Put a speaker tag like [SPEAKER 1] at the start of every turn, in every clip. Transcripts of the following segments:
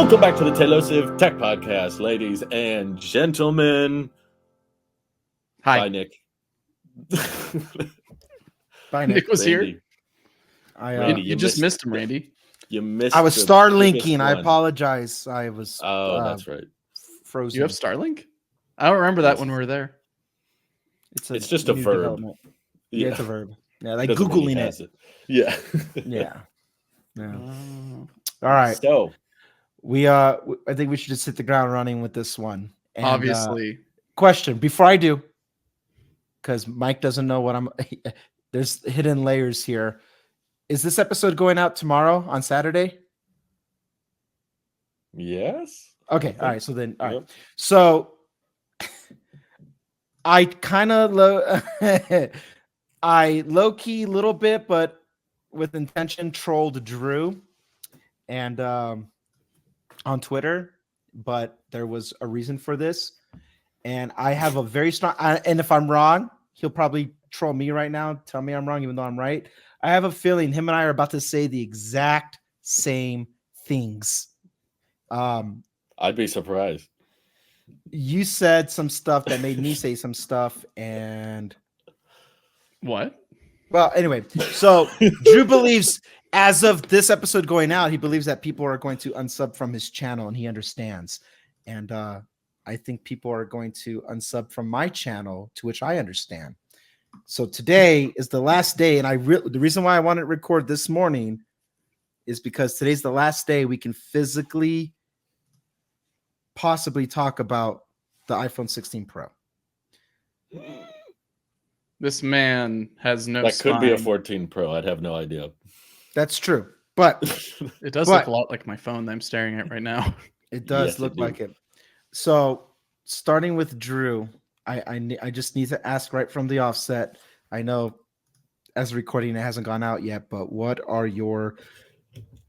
[SPEAKER 1] Welcome back to the Telosive Tech Podcast, ladies and gentlemen.
[SPEAKER 2] Hi.
[SPEAKER 1] Bye, Nick.
[SPEAKER 3] Bye,
[SPEAKER 2] Nick was
[SPEAKER 1] Randy.
[SPEAKER 2] here.
[SPEAKER 1] Randy,
[SPEAKER 2] You just missed him, Randy.
[SPEAKER 1] You missed.
[SPEAKER 3] I was
[SPEAKER 1] the
[SPEAKER 3] Starlinking.
[SPEAKER 1] biggest
[SPEAKER 3] I
[SPEAKER 1] one.
[SPEAKER 3] apologize. I was.
[SPEAKER 1] Oh, that's right.
[SPEAKER 3] Frozen.
[SPEAKER 2] You have Starlink? I don't remember that when we were there.
[SPEAKER 1] It's just a
[SPEAKER 3] new
[SPEAKER 1] verb.
[SPEAKER 3] development. Yeah, it's a verb. Yeah, like
[SPEAKER 1] Doesn't mean he
[SPEAKER 3] Googling
[SPEAKER 1] has
[SPEAKER 3] it.
[SPEAKER 1] Yeah.
[SPEAKER 3] Yeah. Yeah. All right.
[SPEAKER 1] So
[SPEAKER 3] I think we should just hit the ground running with this one. And,
[SPEAKER 2] Obviously.
[SPEAKER 3] question before I do, because Mike doesn't know what I'm. There's hidden layers here. Is this episode going out tomorrow on Saturday?
[SPEAKER 1] yes.
[SPEAKER 3] Okay. All right. So then, all right.
[SPEAKER 1] Yep.
[SPEAKER 3] So I kind of I low key little bit, but with intention trolled Drew and on Twitter, but there was a reason for this. And I have a very strong, and if I'm wrong, he'll probably troll me right now, tell me I'm wrong, even though I'm right. I have a feeling him and I are about to say the exact same things.
[SPEAKER 1] I'd be surprised.
[SPEAKER 3] You said some stuff that made me say some stuff, and
[SPEAKER 2] What?
[SPEAKER 3] well, anyway, so Drew believes, as of this episode going out, he believes that people are going to unsub from his channel, and he understands. And I think people are going to unsub from my channel, to which I understand. So today is the last day, and the reason why I wanted to record this morning is because today's the last day we can physically possibly talk about the iPhone 16 Pro.
[SPEAKER 2] This man has no
[SPEAKER 1] That could be a
[SPEAKER 2] spine.
[SPEAKER 1] 14 Pro. I'd have no idea.
[SPEAKER 3] That's true, but
[SPEAKER 2] It does
[SPEAKER 3] But-
[SPEAKER 2] look a lot like my phone that I'm staring at right now.
[SPEAKER 3] it does
[SPEAKER 1] Yes, it
[SPEAKER 3] look
[SPEAKER 1] do.
[SPEAKER 3] like it. So starting with Drew, I just need to ask right from the offset. I know as a recording it hasn't gone out yet, but what are your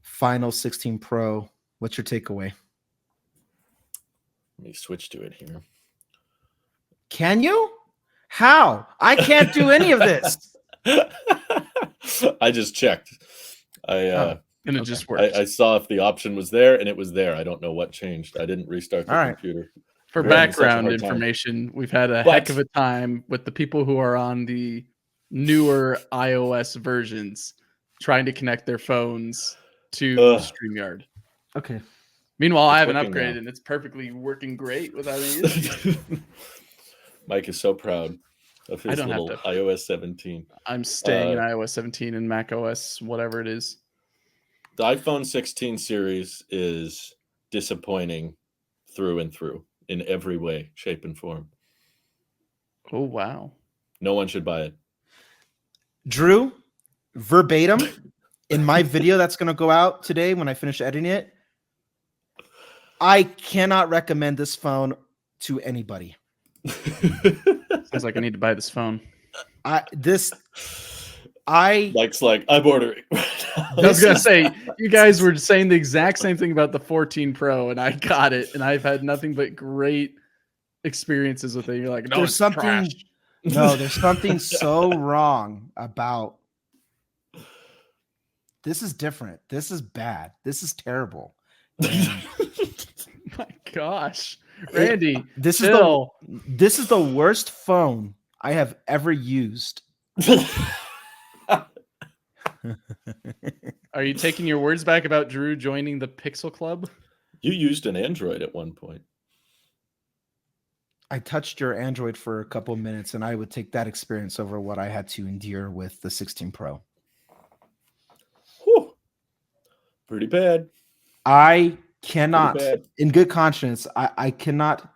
[SPEAKER 3] final 16 Pro? What's your takeaway?
[SPEAKER 1] Let me switch to it here.
[SPEAKER 3] Can you? How? I can't do any of this.
[SPEAKER 1] I just checked.
[SPEAKER 2] And it just works.
[SPEAKER 1] I saw if the option was there, and it was there. I don't know what changed. I didn't restart the
[SPEAKER 3] All right.
[SPEAKER 1] computer.
[SPEAKER 2] For
[SPEAKER 1] We're having such a
[SPEAKER 2] background
[SPEAKER 1] hard time.
[SPEAKER 2] information, we've had a
[SPEAKER 1] But-
[SPEAKER 2] heck of a time with the people who are on the newer iOS versions trying to connect their phones to
[SPEAKER 1] Ugh.
[SPEAKER 2] StreamYard.
[SPEAKER 3] Okay.
[SPEAKER 2] Meanwhile, I
[SPEAKER 1] It's
[SPEAKER 2] haven't
[SPEAKER 1] working
[SPEAKER 2] upgraded
[SPEAKER 1] now.
[SPEAKER 2] and it's perfectly working great without any issues.
[SPEAKER 1] Mike is so proud of
[SPEAKER 2] I
[SPEAKER 1] his
[SPEAKER 2] don't have
[SPEAKER 1] little
[SPEAKER 2] to.
[SPEAKER 1] iOS 17.
[SPEAKER 2] I'm staying in iOS 17 and Mac OS, whatever it is.
[SPEAKER 1] The iPhone 16 series is disappointing through and through in every way, shape, and form.
[SPEAKER 2] Oh, wow.
[SPEAKER 1] No one should buy it.
[SPEAKER 3] Drew, verbatim, in my video that's going to go out today when I finish editing it, I cannot recommend this phone to anybody.
[SPEAKER 2] Sounds like I need to buy this phone.
[SPEAKER 1] Mike's like, I'm ordering.
[SPEAKER 2] I was going to say, you guys were saying the exact same thing about the 14 Pro, and I got it, and I've had nothing but great experiences with it. You're like, no,
[SPEAKER 3] There's
[SPEAKER 2] it's
[SPEAKER 3] something-
[SPEAKER 2] trash.
[SPEAKER 3] No, there's something so wrong about this. Is different. This is bad. This is terrible. And
[SPEAKER 2] My gosh. Randy,
[SPEAKER 3] this
[SPEAKER 2] chill.
[SPEAKER 3] is the worst phone I have ever used.
[SPEAKER 2] Are you taking your words back about Drew joining the Pixel Club?
[SPEAKER 1] You used an Android at one point.
[SPEAKER 3] I touched your Android for a couple of minutes, and I would take that experience over what I had to endure with the 16 Pro.
[SPEAKER 1] Whew. Pretty bad.
[SPEAKER 3] I cannot,
[SPEAKER 1] Pretty bad.
[SPEAKER 3] in good conscience, I cannot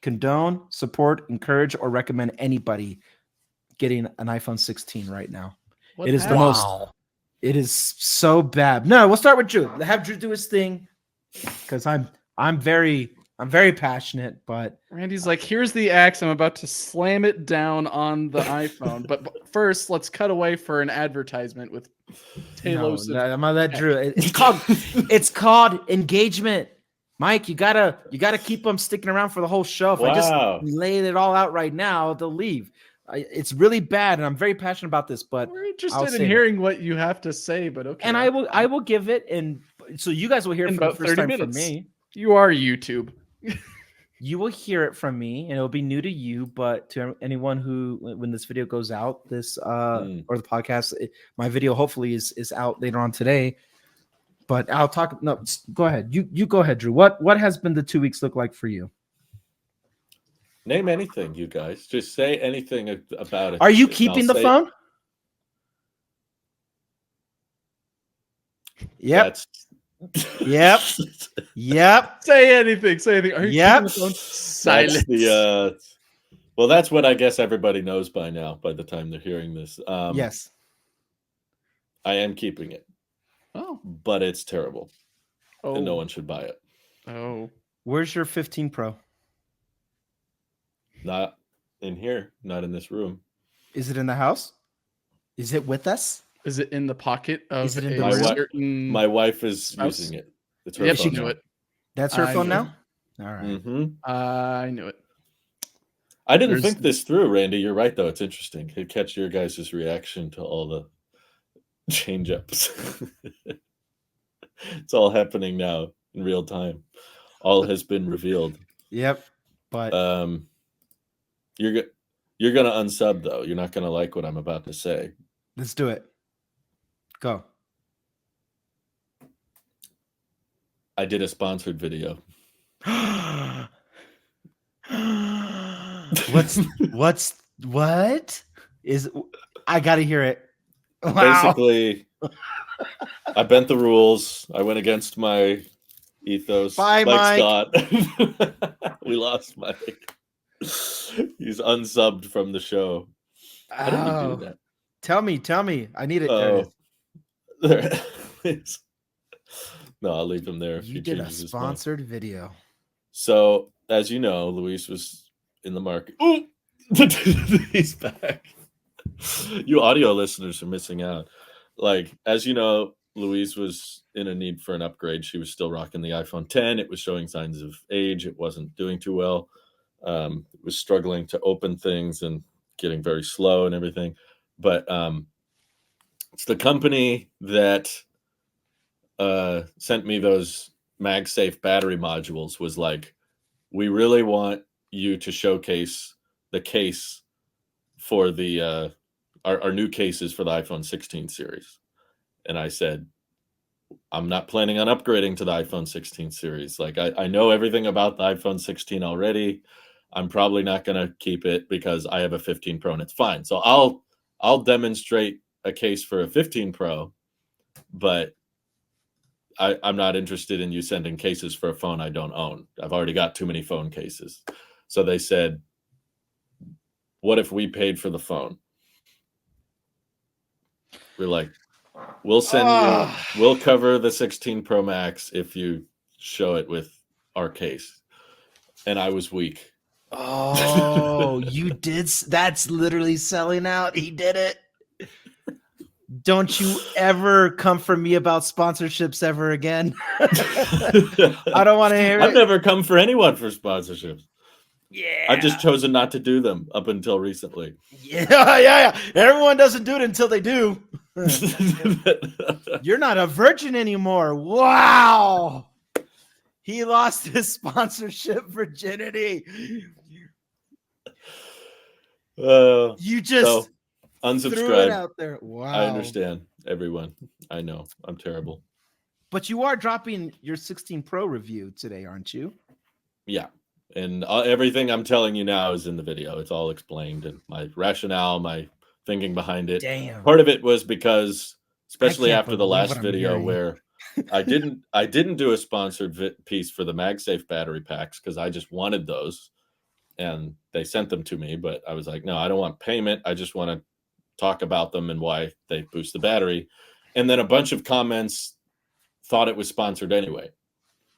[SPEAKER 3] condone, support, encourage, or recommend anybody getting an iPhone 16 right now.
[SPEAKER 2] What
[SPEAKER 3] It is the
[SPEAKER 2] happened?
[SPEAKER 3] most. It is so bad. No, we'll start with Drew. Have Drew do his thing, because I'm very passionate. But
[SPEAKER 2] Randy's like, here's the axe. I'm about to slam it down on the iPhone. But first, let's cut away for an advertisement with Talos.
[SPEAKER 3] no, I'm gonna let Drew. It's called engagement. Mike, you gotta keep them sticking around for the whole show. If I
[SPEAKER 1] Wow.
[SPEAKER 3] just lay it all out right now, they'll leave. It's really bad, and I'm very passionate about this. But
[SPEAKER 2] We're
[SPEAKER 3] I'll
[SPEAKER 2] interested
[SPEAKER 3] save
[SPEAKER 2] in
[SPEAKER 3] it.
[SPEAKER 2] hearing what you have to say, but okay.
[SPEAKER 3] and I will give it, and so you guys will hear
[SPEAKER 2] In
[SPEAKER 3] for the
[SPEAKER 2] about
[SPEAKER 3] first
[SPEAKER 2] 30
[SPEAKER 3] time
[SPEAKER 2] minutes.
[SPEAKER 3] from me.
[SPEAKER 2] You are YouTube.
[SPEAKER 3] You will hear it from me, and it'll be new to you, but to anyone who, when this video goes out, this or the podcast, my video hopefully is out later on today. But I'll talk. No, go ahead. You go ahead, Drew. What has been the 2 weeks look like for you?
[SPEAKER 1] Name anything, you guys. Just say anything about it.
[SPEAKER 3] Are you keeping the phone? Yep. Yep. Yep.
[SPEAKER 2] Say anything. Say anything. Are you keeping the phone?
[SPEAKER 1] Silence. Well, that's what I guess everybody knows by now. By the time they're hearing this,
[SPEAKER 3] yes,
[SPEAKER 1] I am keeping it.
[SPEAKER 2] Oh,
[SPEAKER 1] but it's terrible, and no one should buy it.
[SPEAKER 2] Oh,
[SPEAKER 3] where's your 15 Pro?
[SPEAKER 1] Not in here. Not in this room.
[SPEAKER 3] Is it in the house? Is it with us?
[SPEAKER 2] Is it in the pocket of
[SPEAKER 3] Is it in
[SPEAKER 1] my wife is using it. It's her phone.
[SPEAKER 2] She knew it.
[SPEAKER 3] That's her phone now? All right.
[SPEAKER 1] Mm-hmm.
[SPEAKER 2] I knew it.
[SPEAKER 1] I didn't think this through, Randy. You're right, though. It's interesting. Could catch your guys' reaction to all the change-ups. It's all happening now in real time. All has been revealed.
[SPEAKER 3] Yep. But
[SPEAKER 1] you're gonna unsub, though. You're not gonna like what I'm about to say.
[SPEAKER 3] Let's do it. Go.
[SPEAKER 1] I did a sponsored video.
[SPEAKER 3] What is? I gotta hear it. Wow.
[SPEAKER 1] Basically, I bent the rules. I went against my ethos.
[SPEAKER 3] Bye, Mike.
[SPEAKER 1] Scott. We lost Mike. He's unsubbed from the show. How did you do that?
[SPEAKER 3] Tell me. I need it.
[SPEAKER 1] There it is. No, I'll leave him there. If
[SPEAKER 3] you did a sponsored video.
[SPEAKER 1] So, as you know, Luis was in the market. Ooh! He's back. You audio listeners are missing out. Like, as you know, Louise was in a need for an upgrade. She was still rocking the iPhone 10. It was showing signs of age. It wasn't doing too well. It was struggling to open things and getting very slow and everything. But it's the company that sent me those MagSafe battery modules was like, we really want you to showcase the case for the our new cases for the iPhone 16 series. And I said, I'm not planning on upgrading to the iPhone 16 series. Like, I know everything about the iPhone 16 already. I'm probably not going to keep it because I have a 15 Pro and it's fine. So I'll demonstrate a case for a 15 Pro, but I'm not interested in you sending cases for a phone I don't own. I've already got too many phone cases. So they said, what if we paid for the phone? We're like, we'll send you, we'll cover the 16 Pro Max if you show it with our case. And I was weak.
[SPEAKER 3] Oh, you did. That's literally selling out. He did it. Don't you ever come for me about sponsorships ever again. I don't want to hear it.
[SPEAKER 1] I've never come for anyone for sponsorships.
[SPEAKER 3] Yeah.
[SPEAKER 1] I've just chosen not to do them up until recently.
[SPEAKER 3] Yeah. Everyone doesn't do it until they do. You're not a virgin anymore. Wow. He lost his sponsorship virginity. You just
[SPEAKER 1] unsubscribe.
[SPEAKER 3] Threw it out there. Wow.
[SPEAKER 1] I understand, everyone. I know I'm terrible.
[SPEAKER 3] But you are dropping your 16 Pro review today, aren't you?
[SPEAKER 1] Yeah. And everything I'm telling you now is in the video. It's all explained, and my rationale, my thinking behind it.
[SPEAKER 3] Damn.
[SPEAKER 1] Part of it was because, especially after the last video where I didn't do a sponsored piece for the MagSafe battery packs because I just wanted those, and they sent them to me. But I was like, no, I don't want payment. I just want to talk about them and why they boost the battery. And then a bunch of comments thought it was sponsored anyway.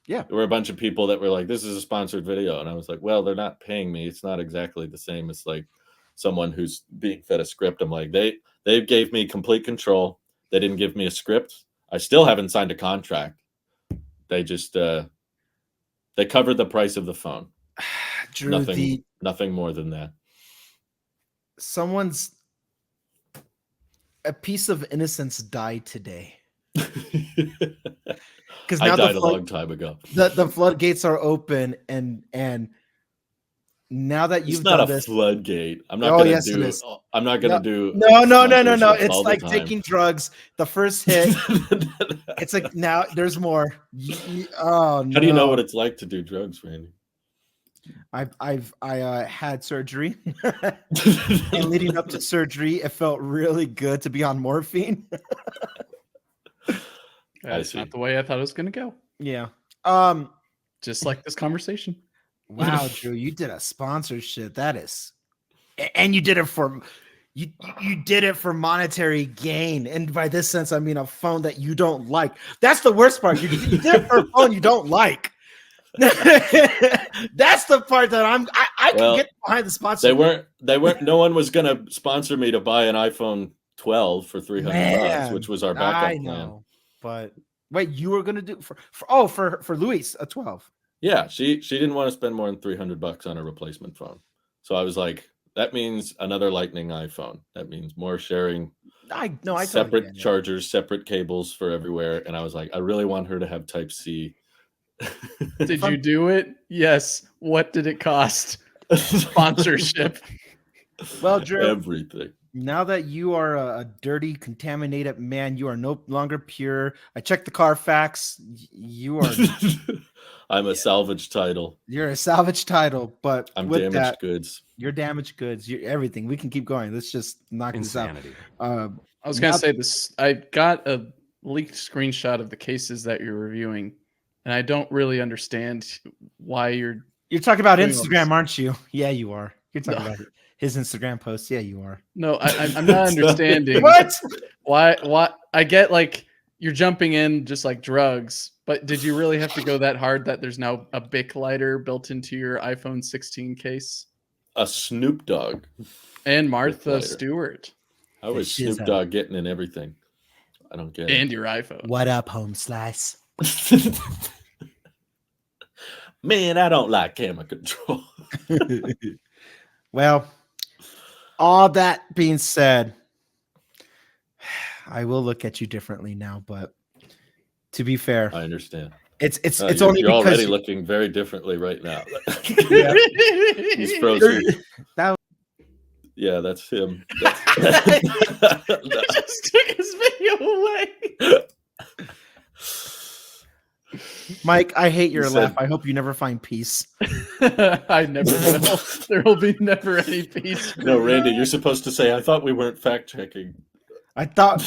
[SPEAKER 3] Yeah.
[SPEAKER 1] There were a bunch of people that were like, this is a sponsored video. And I was like, well, they're not paying me. It's not exactly the same as like someone who's being fed a script. I'm like, they gave me complete control. They didn't give me a script. I still haven't signed a contract. They just they covered the price of the phone.
[SPEAKER 3] Drew,
[SPEAKER 1] nothing more than that.
[SPEAKER 3] A piece of innocence died today. Because
[SPEAKER 1] I
[SPEAKER 3] now
[SPEAKER 1] died a long time ago.
[SPEAKER 3] the floodgates are open, and now that
[SPEAKER 1] It's
[SPEAKER 3] you've
[SPEAKER 1] not
[SPEAKER 3] done
[SPEAKER 1] a
[SPEAKER 3] this,
[SPEAKER 1] floodgate. I'm not
[SPEAKER 3] oh
[SPEAKER 1] gonna
[SPEAKER 3] yes, it
[SPEAKER 1] do.
[SPEAKER 3] is.
[SPEAKER 1] I'm not
[SPEAKER 3] No,
[SPEAKER 1] gonna do
[SPEAKER 3] no.
[SPEAKER 1] sponsorships
[SPEAKER 3] It's
[SPEAKER 1] all the
[SPEAKER 3] like
[SPEAKER 1] time.
[SPEAKER 3] taking drugs. The first hit, it's like now there's more. Oh no!
[SPEAKER 1] How do you know what it's like to do drugs, Randy?
[SPEAKER 3] I had surgery, and leading up to surgery, it felt really good to be on morphine.
[SPEAKER 2] That's
[SPEAKER 1] see.
[SPEAKER 2] not the way I thought it was going to go.
[SPEAKER 3] Yeah.
[SPEAKER 2] Just like this conversation.
[SPEAKER 3] Wow, Drew, you did a sponsorship. That is, and you did it for you did it for monetary gain. And by this sense, I mean a phone that you don't like. That's the worst part. You did it for a phone you don't like. That's the part that I can get behind the sponsor.
[SPEAKER 1] They weren't. No one was gonna sponsor me to buy an iPhone 12 for $300, which was our backup plan.
[SPEAKER 3] But wait, you were gonna do for Luis a 12.
[SPEAKER 1] Yeah, she didn't want to spend more than $300 on a replacement phone. So I was like, that means another Lightning iPhone. That means more sharing.
[SPEAKER 3] I
[SPEAKER 1] separate
[SPEAKER 3] totally
[SPEAKER 1] chargers, separate cables for everywhere. And I was like, I really want her to have Type C.
[SPEAKER 2] Did you do it? Yes. What did it cost? Sponsorship.
[SPEAKER 3] Well, Drew,
[SPEAKER 1] everything.
[SPEAKER 3] Now that you are a dirty, contaminated man, you are no longer pure. I checked the Carfax. You are.
[SPEAKER 1] I'm a salvage title.
[SPEAKER 3] You're a salvage title, but
[SPEAKER 1] I'm
[SPEAKER 3] with
[SPEAKER 1] damaged goods.
[SPEAKER 3] You're damaged goods. You're everything. We can keep going. Let's just knock
[SPEAKER 4] Insanity.
[SPEAKER 3] this out.
[SPEAKER 2] I was gonna say this. I got a leaked screenshot of the cases that you're reviewing, and I don't really understand why you're
[SPEAKER 3] talking about Instagram, aren't you? Yeah, you are. You're talking about his Instagram posts. Yeah, you are.
[SPEAKER 2] No, I'm not understanding
[SPEAKER 3] what.
[SPEAKER 2] Why? I get like you're jumping in just like drugs, but did you really have to go that hard that there's now a Bic lighter built into your iPhone 16 case?
[SPEAKER 1] A Snoop Dogg
[SPEAKER 2] and Martha Stewart.
[SPEAKER 1] How is Snoop Dogg getting in everything? I don't get it.
[SPEAKER 2] And your iPhone.
[SPEAKER 3] What up, home slice?
[SPEAKER 1] Man, I don't like camera control.
[SPEAKER 3] Well, all that being said, I will look at you differently now, but to be fair,
[SPEAKER 1] I understand.
[SPEAKER 3] It's only
[SPEAKER 1] you're
[SPEAKER 3] because
[SPEAKER 1] already looking very differently right now. He's frozen. Yeah, that's him.
[SPEAKER 2] He just took his video away.
[SPEAKER 3] Mike, I hate your laugh. I hope you never find peace.
[SPEAKER 2] I never will. There will be never any peace.
[SPEAKER 1] No, Randy, you're supposed to say, I thought we weren't fact checking.
[SPEAKER 3] I thought.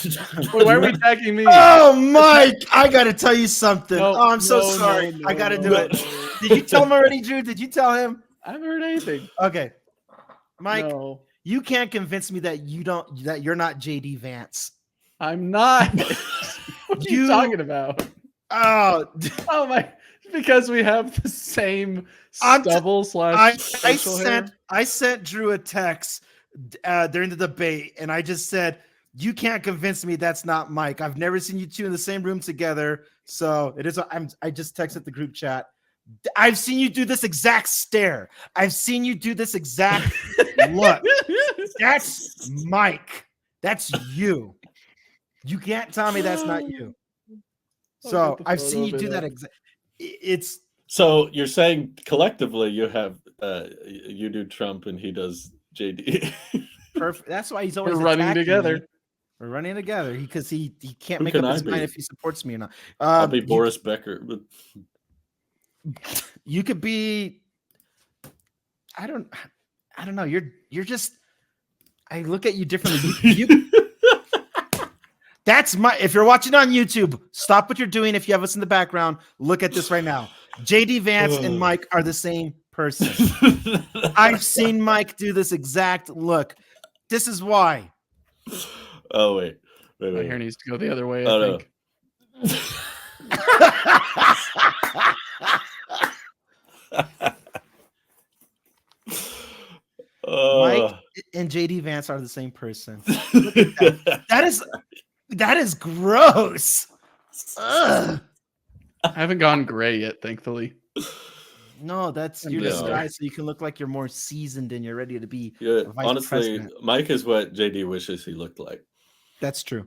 [SPEAKER 2] Why are we tagging me?
[SPEAKER 3] Oh, Mike, I got to tell you something. I'm so sorry. I got to do it. Did you tell him already, Drew? Did you tell him?
[SPEAKER 2] I haven't heard anything.
[SPEAKER 3] Okay. Mike, you can't convince me that you're not JD Vance.
[SPEAKER 2] I'm not. What are you talking about?
[SPEAKER 3] Oh
[SPEAKER 2] my! Because we have the same stubble slash.
[SPEAKER 3] I sent Drew a text during the debate, and I just said, "You can't convince me that's not Mike. I've never seen you two in the same room together, so it is." I just texted the group chat. I've seen you do this exact stare. I've seen you do this exact look. That's Mike. That's you. You can't tell me that's not you. So I've seen you do that. It's
[SPEAKER 1] so you're saying collectively you have you do Trump and he does JD.
[SPEAKER 3] Perfect. That's why he's always
[SPEAKER 2] running together.
[SPEAKER 3] Me. We're running together because he can't make up his mind if he supports me or not.
[SPEAKER 1] I'll be Boris Becker. But...
[SPEAKER 3] You could be. I don't know. You're just. I look at you differently. That's if you're watching on YouTube, stop what you're doing. If you have us in the background, look at this right now. JD Vance and Mike are the same person. I've seen Mike do this exact look. This is why.
[SPEAKER 1] Oh, wait.
[SPEAKER 2] My hair needs to go the other way, I think.
[SPEAKER 3] Mike and JD Vance are the same person. That is gross. Ugh.
[SPEAKER 2] I haven't gone gray yet, thankfully.
[SPEAKER 3] No, you're disguised so you can look like you're more seasoned and you're ready to be.
[SPEAKER 1] Honestly, Mike is what JD wishes he looked like.
[SPEAKER 3] That's true.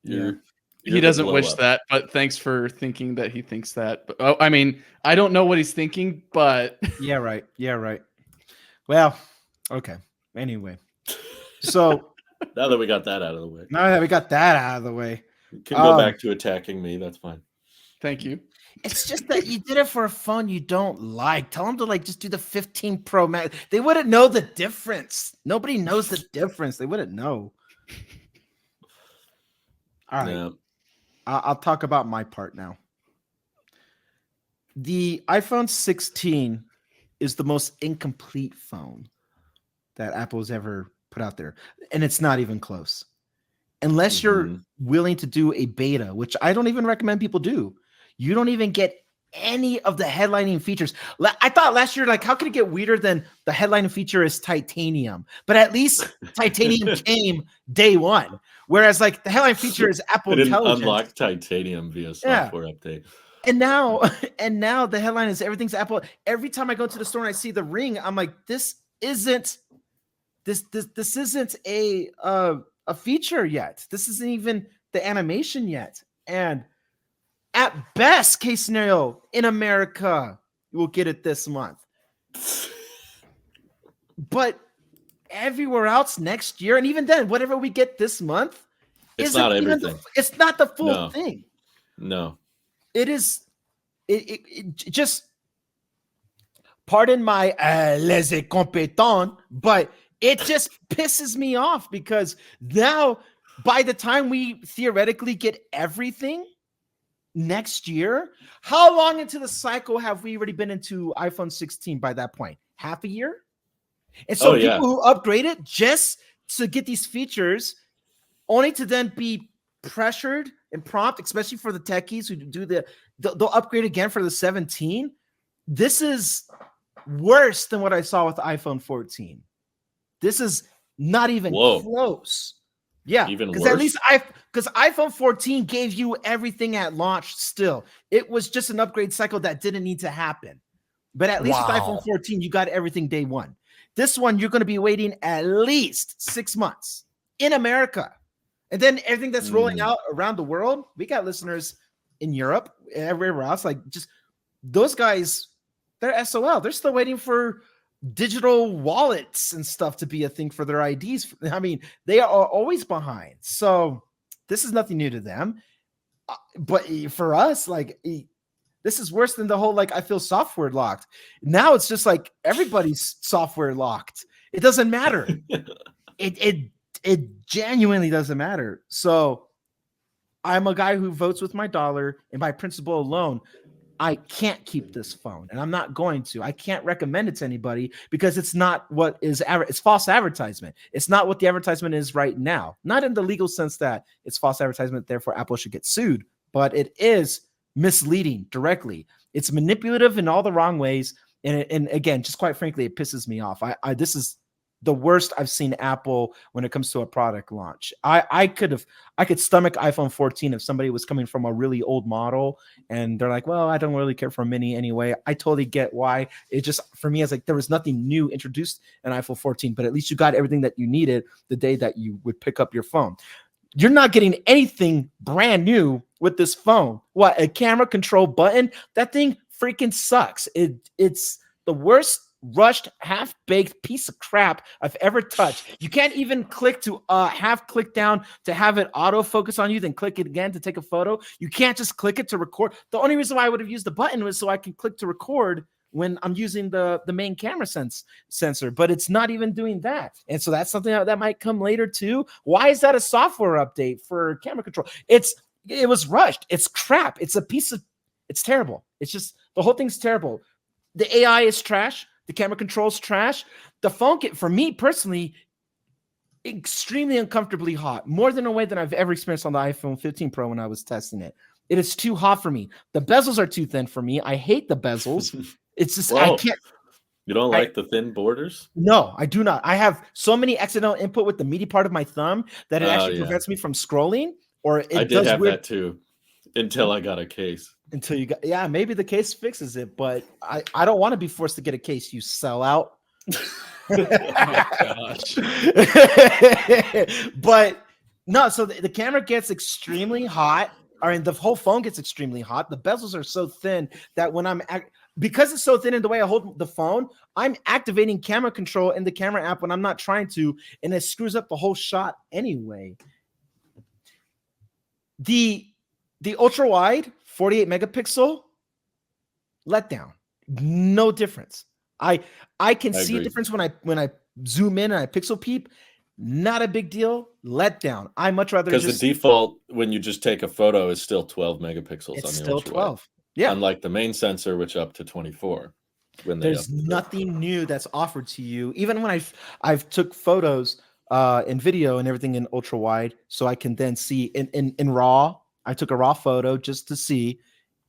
[SPEAKER 1] You're
[SPEAKER 2] He doesn't wish that, but thanks for thinking that he thinks that. But, I mean, I don't know what he's thinking, but
[SPEAKER 3] Yeah, right. Yeah, right. Well, okay. Anyway, so
[SPEAKER 1] Now that we got that out of the way,
[SPEAKER 3] now that we got that out of the way,
[SPEAKER 1] you can go back to attacking me. That's fine.
[SPEAKER 2] thank you.
[SPEAKER 3] it's just that you did it for a phone you don't like. Tell them to like just do the 15 Pro Max. They wouldn't know the difference. Nobody knows the difference. They wouldn't know. All right.
[SPEAKER 1] Yeah.
[SPEAKER 3] I'll talk about my part now. The iPhone 16 is the most incomplete phone that Apple's ever put out there. And it's not even close. Unless you're willing to do a beta, which I don't even recommend people do. You don't even get any of the headlining features. I thought last year, like, how could it get weirder than the headlining feature is titanium? But at least titanium came day one. Whereas, like, the headline feature is Apple Intelligence.
[SPEAKER 1] Unlock titanium via software update.
[SPEAKER 3] And now the headline is everything's Apple. Every time I go to the store and I see the ring, I'm like, this isn't a feature yet. This isn't even the animation yet. And at best case scenario in America, we'll get it this month. But everywhere else next year, and even then, whatever we get this month,
[SPEAKER 1] it's not everything.
[SPEAKER 3] It's not the full thing.
[SPEAKER 1] No.
[SPEAKER 3] It is. It just. Pardon my les incompetents, but it just pisses me off because now, by the time we theoretically get everything next year, how long into the cycle have we already been into iPhone 16 by that point? Half a year? And so people who upgrade it just to get these features, only to then be pressured and prompt, especially for the techies who do they'll upgrade again for the 17. This is worse than what I saw with iPhone 14. This is not even close. Yeah,
[SPEAKER 1] even
[SPEAKER 3] because
[SPEAKER 1] worse.
[SPEAKER 3] At least because iPhone 14 gave you everything at launch. Still, it was just an upgrade cycle that didn't need to happen. But at least with iPhone 14, you got everything day one. This one, you're going to be waiting at least 6 months in America, and then everything that's rolling out around the world. We got listeners in Europe, everywhere else. Like, just those guys, they're SOL. They're still waiting for digital wallets and stuff to be a thing for their IDs. I mean, they are always behind. So this is nothing new to them. But for us, like, this is worse than the whole, like, I feel software locked. Now it's just like everybody's software locked. It doesn't matter. It genuinely doesn't matter. So I'm a guy who votes with my dollar, and by principle alone, I can't keep this phone, and I'm not going to. I can't recommend it to anybody because it's not what is it's false advertisement. It's not what the advertisement is right now. Not in the legal sense that it's false advertisement, therefore Apple should get sued, but it is misleading directly. It's manipulative in all the wrong ways, and again, just quite frankly, it pisses me off. This is the worst I've seen Apple when it comes to a product launch. I could stomach iPhone 14 if somebody was coming from a really old model and they're like, well, I don't really care for a mini anyway. I totally get why. It just, for me, it's like there was nothing new introduced in iPhone 14, but at least you got everything that you needed the day that you would pick up your phone. You're not getting anything brand new with this phone. What, a camera control button? That thing freaking sucks. It's the worst rushed, half-baked piece of crap I've ever touched. You can't even click to half click down to have it autofocus on you, then click it again to take a photo. You can't just click it to record. The only reason why I would have used the button was so I can click to record when I'm using the main camera sensor, but it's not even doing that. And so that's something that might come later too. Why is that a software update for camera control? It was rushed. It's crap. It's terrible. It's just, the whole thing's terrible. The AI is trash. The camera control's trash. The phone, for me personally, extremely uncomfortably hot. More than a way than I've ever experienced on the iPhone 15 Pro when I was testing it. It is too hot for me. The bezels are too thin for me. I hate the bezels. It's just, I can't.
[SPEAKER 1] You don't like the thin borders?
[SPEAKER 3] No, I do not. I have so many accidental input with the meaty part of my thumb that it actually prevents me from scrolling. Or
[SPEAKER 1] I did have that too until I got a case.
[SPEAKER 3] Until you got, maybe the case fixes it, but I don't want to be forced to get a case, you sellout. Oh my gosh. But No, so the camera gets extremely hot. I mean, the whole phone gets extremely hot. The bezels are so thin that when because it's so thin in the way I hold the phone, I'm activating camera control in the camera app when I'm not trying to, and it screws up the whole shot anyway. The ultra wide 48 megapixel letdown, no difference. I can see a difference when I zoom in and I pixel peep. Not a big deal. Letdown. I much rather
[SPEAKER 1] because the default when you just take a photo is still 12 megapixels
[SPEAKER 3] it's
[SPEAKER 1] on the
[SPEAKER 3] still
[SPEAKER 1] ultra
[SPEAKER 3] 12.
[SPEAKER 1] wide.
[SPEAKER 3] Yeah.
[SPEAKER 1] Unlike the main sensor, which up to 24.
[SPEAKER 3] There's nothing new that's offered to you. Even when I've took photos and video and everything in ultra wide, so I can then see in raw. I took a raw photo just to see,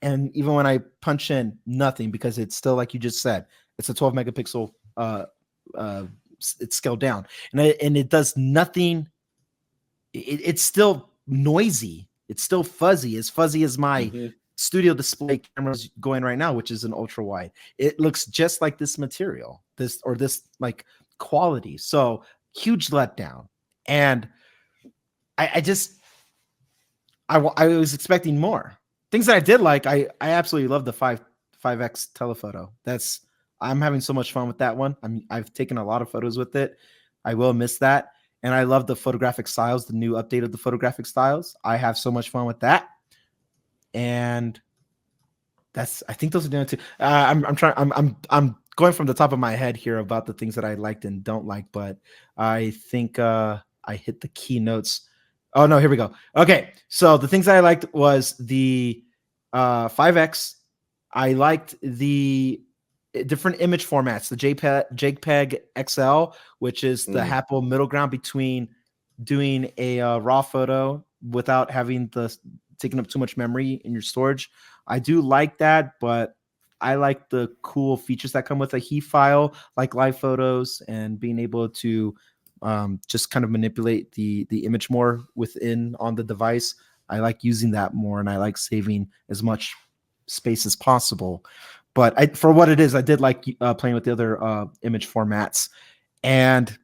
[SPEAKER 3] and even when I punch in, nothing, because it's still, like you just said, it's a 12 megapixel. It's scaled down, and it does nothing. It's still noisy. It's still fuzzy as my studio display cameras going right now, which is an ultra wide. It looks just like this material, this like quality. So huge letdown. And I was expecting more things that I did like. I absolutely love the 5x telephoto. I'm having so much fun with that one. I've taken a lot of photos with it. I will miss that. And I love the photographic styles, the new update of the photographic styles. I have so much fun with that. And I think those are the only two. I'm going from the top of my head here about the things that I liked and don't like, but I think I hit the keynotes. Oh no, here we go. Okay. So the things that I liked was the 5X. I liked the different image formats, the JPEG XL, which is the happy middle ground between doing a raw photo without having taking up too much memory in your storage. I do like that, but I like the cool features that come with a HE file, like live photos, and being able to just kind of manipulate the image more within on the device. I like using that more, and I like saving as much space as possible. But for what it is, I did like playing with the other image formats, and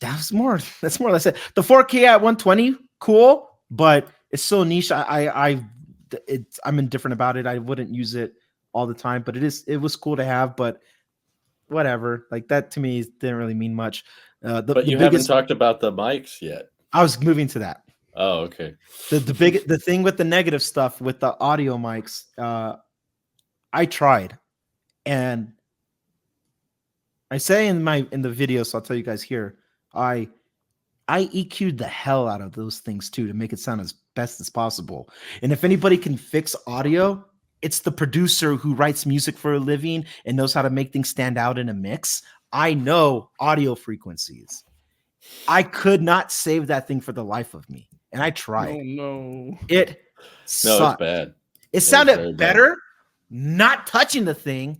[SPEAKER 3] that's more or less it. The 4K at 120, cool, but it's so niche. I'm indifferent about it. I wouldn't use it all the time, but it was cool to have. But whatever, like that to me didn't really mean much.
[SPEAKER 1] But you haven't talked about the mics yet.
[SPEAKER 3] I was moving to that.
[SPEAKER 1] Oh, okay.
[SPEAKER 3] The thing with the negative stuff with the audio mics. I tried, and I say in the video, so I'll tell you guys here, I EQ'd the hell out of those things too to make it sound as best as possible. And if anybody can fix audio, it's the producer who writes music for a living and knows how to make things stand out in a mix. I know audio frequencies. I could not save that thing for the life of me, and I tried.
[SPEAKER 2] Oh no!
[SPEAKER 3] It sucked.
[SPEAKER 1] It's bad.
[SPEAKER 3] It sounded better not touching the thing.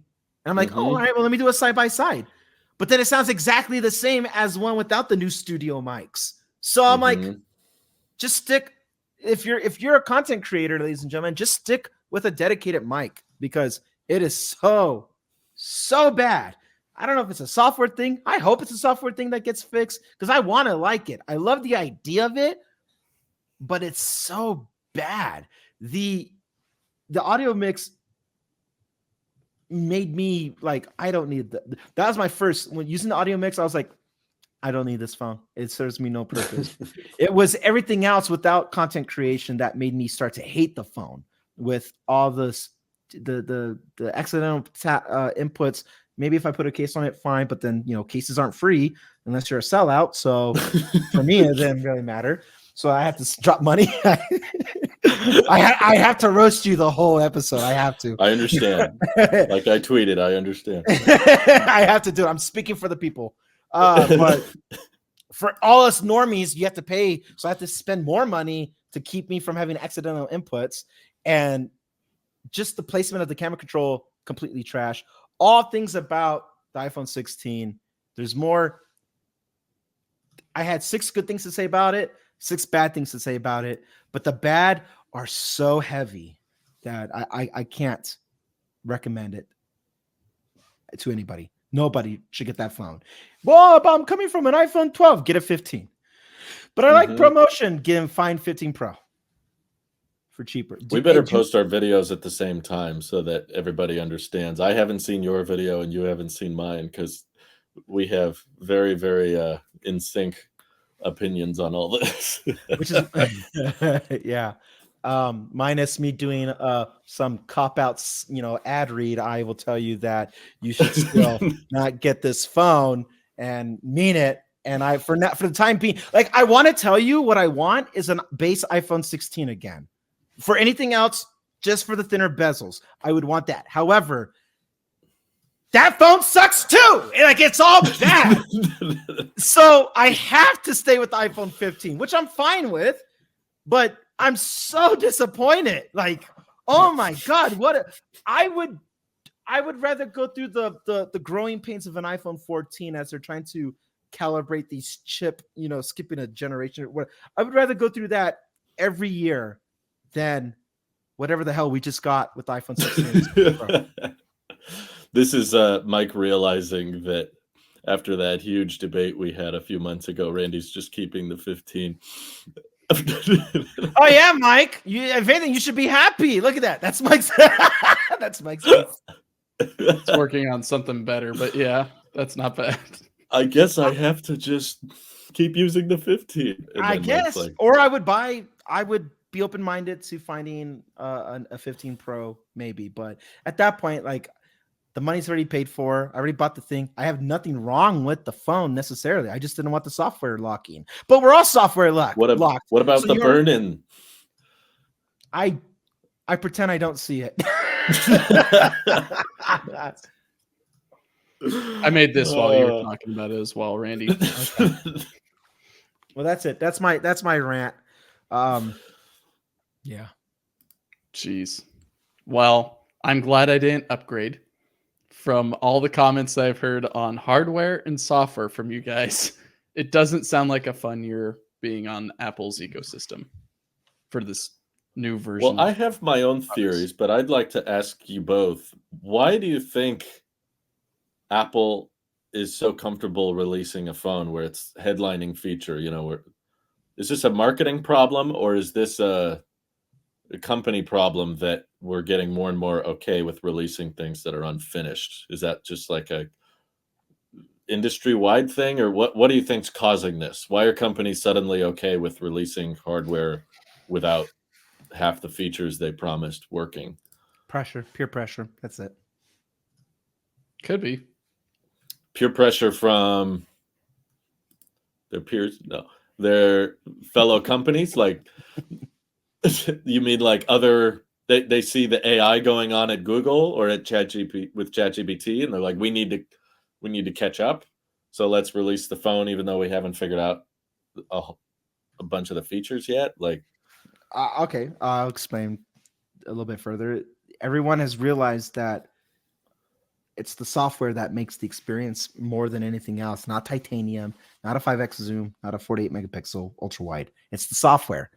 [SPEAKER 3] And I'm like, oh, all right, well, let me do a side by side. But then it sounds exactly the same as one without the new studio mics. So I'm like, just stick. If you're a content creator, ladies and gentlemen, just stick with a dedicated mic, because it is so bad. I don't know if it's a software thing. I hope it's a software thing that gets fixed, because I want to like it. I love the idea of it, but it's so bad. The audio mix made me like, I don't need that. That was my first, when using the audio mix, I was like, I don't need this phone. It serves me no purpose. It was everything else without content creation that made me start to hate the phone, with all this, the accidental inputs. Maybe if I put a case on it, fine. But then, cases aren't free unless you're a sellout. So for me, it didn't really matter. So I have to drop money. I have to roast you the whole episode. I have to.
[SPEAKER 1] I understand. Like I tweeted, I understand.
[SPEAKER 3] I have to do it. I'm speaking for the people. But for all us normies, you have to pay. So I have to spend more money to keep me from having accidental inputs. And just the placement of the camera control, completely trash. All things about the iPhone 16. There's more. I had 6 good things to say about it, 6 bad things to say about it. But the bad are so heavy that I can't recommend it to anybody. Nobody should get that phone. Well, I'm coming from an iPhone 12. Get a 15. But I like
[SPEAKER 1] Mhm.
[SPEAKER 3] promotion. Give him find 15 Pro for cheaper.
[SPEAKER 1] We better post our videos at the same time so that everybody understands. I haven't seen your video and you haven't seen mine because we have very, very in sync opinions on all this.
[SPEAKER 3] which is yeah. Minus me doing some cop outs, ad read. I will tell you that you should still not get this phone and mean it. And for the time being, like, I want to tell you what I want is a base iPhone 16 again. For anything else, just for the thinner bezels, I would want that. However, that phone sucks too. Like, it's all bad. So I have to stay with the iPhone 15, which I'm fine with, but I'm so disappointed. Like, oh my God, I would rather go through the growing pains of an iPhone 14 as they're trying to calibrate these chip, skipping a generation. I would rather go through that every year than whatever the hell we just got with iPhone 16.
[SPEAKER 1] This is Mike realizing that after that huge debate we had a few months ago, Randy's just keeping the 15.
[SPEAKER 3] Oh yeah, Mike. If anything, you should be happy. Look at that. That's Mike's. That's Mike's.
[SPEAKER 2] It's working on something better, but yeah, that's not bad.
[SPEAKER 1] I guess I have to just keep using the 15.
[SPEAKER 3] I guess, or I would be open-minded to finding a 15 Pro maybe, but at that point, like, the money's already paid for. I already bought the thing. I have nothing wrong with the phone necessarily. I just didn't want the software locking. But we're all software locked.
[SPEAKER 1] What about the burn-in?
[SPEAKER 3] I pretend I don't see it.
[SPEAKER 2] I made this while you were talking about it as well, Randy.
[SPEAKER 3] Okay. Well, that's it. That's my rant. Yeah.
[SPEAKER 2] Jeez. Well, I'm glad I didn't upgrade. From all the comments that I've heard on hardware and software from you guys, it doesn't sound like a fun year being on Apple's ecosystem for this new version.
[SPEAKER 1] Well, I have my own theories, but I'd like to ask you both, why do you think Apple is so comfortable releasing a phone where it's headlining feature? Is this a marketing problem, or is this a company problem that we're getting more and more okay with releasing things that are unfinished? Is that just like a industry-wide thing, or what do you think's causing this? Why are companies suddenly okay with releasing hardware without half the features they promised working?
[SPEAKER 3] Peer pressure. That's it.
[SPEAKER 2] Could be.
[SPEAKER 1] Peer pressure from their peers? No. Their fellow companies? Like, you mean like they see the AI going on at Google or at ChatGPT, and they're like, we need to catch up, so let's release the phone even though we haven't figured out a bunch of the features yet. Like,
[SPEAKER 3] okay, I'll explain a little bit further. Everyone has realized that it's the software that makes the experience more than anything else. Not titanium, not a 5x zoom, not a 48 megapixel ultra wide. It's the software.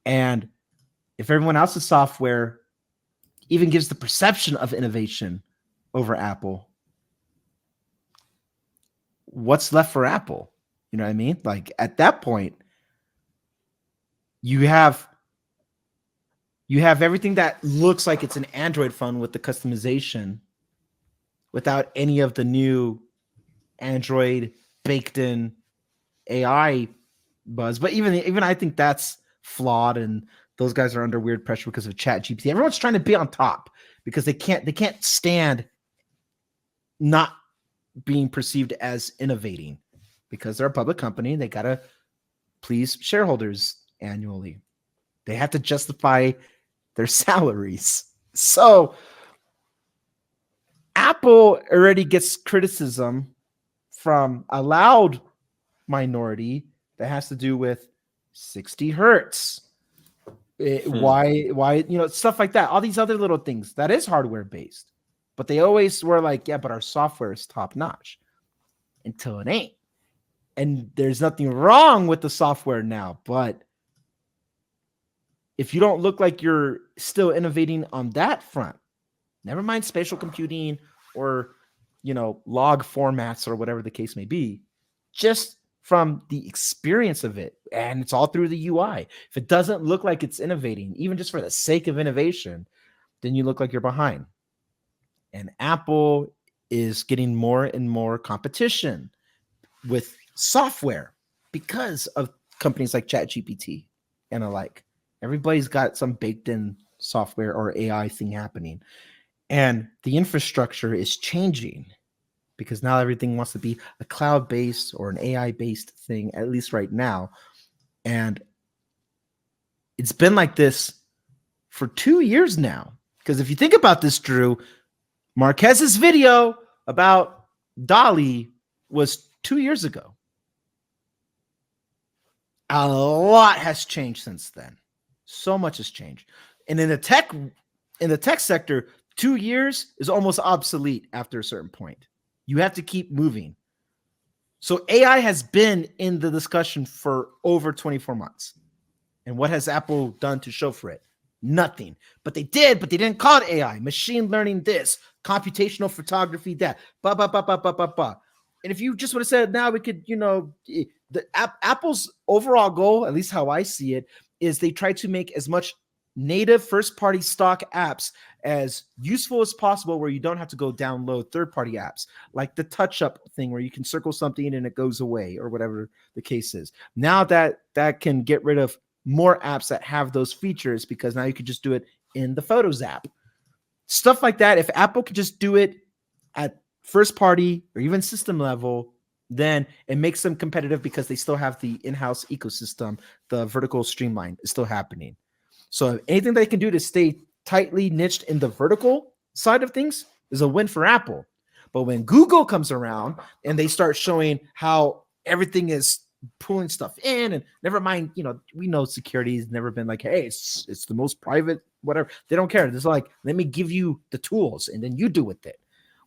[SPEAKER 3] And if everyone else's software even gives the perception of innovation over Apple, what's left for Apple? You know what I mean? Like, at that point, you have everything that looks like it's an Android phone with the customization without any of the new Android baked in AI buzz. But even I think that's flawed, and those guys are under weird pressure because of ChatGPT. Everyone's trying to be on top because they can't stand not being perceived as innovating, because they're a public company. They gotta please shareholders annually. They have to justify their salaries. So Apple already gets criticism from a loud minority that has to do with 60 hertz. Why, stuff like that. All these other little things that is hardware based, but they always were like, yeah, but our software is top notch, until it ain't. And there's nothing wrong with the software now, but if you don't look like you're still innovating on that front, never mind spatial computing or, log formats or whatever the case may be, just from the experience of it, and it's all through the UI. If it doesn't look like it's innovating, even just for the sake of innovation, then you look like you're behind. And Apple is getting more and more competition with software because of companies like ChatGPT and alike. Everybody's got some baked in software or AI thing happening. And the infrastructure is changing because now everything wants to be a cloud-based or an AI-based thing, at least right now. And it's been like this for 2 years now. Because if you think about this, Drew, Marquez's video about DALL-E was 2 years ago. A lot has changed since then. So much has changed. And in the tech sector, 2 years is almost obsolete after a certain point. You have to keep moving. So AI has been in the discussion for over 24 months. And what has Apple done to show for it? Nothing. But they didn't call it AI. Machine learning this, computational photography that, blah, blah, blah, blah, blah, blah, blah. And if you just would have said, now we could, Apple's overall goal, at least how I see it, is they try to make as much native first-party stock apps as useful as possible, where you don't have to go download third-party apps, like the touch-up thing where you can circle something and it goes away, or whatever the case is. Now that can get rid of more apps that have those features, because now you could just do it in the Photos app. Stuff like that. If Apple could just do it at first-party or even system level, then it makes them competitive because they still have the in-house ecosystem. The vertical streamline is still happening. So anything they can do to stay tightly niched in the vertical side of things is a win for Apple. But when Google comes around and they start showing how everything is pulling stuff in, and never mind, we know security has never been like, hey, it's the most private, whatever. They don't care. It's like, let me give you the tools and then you do with it.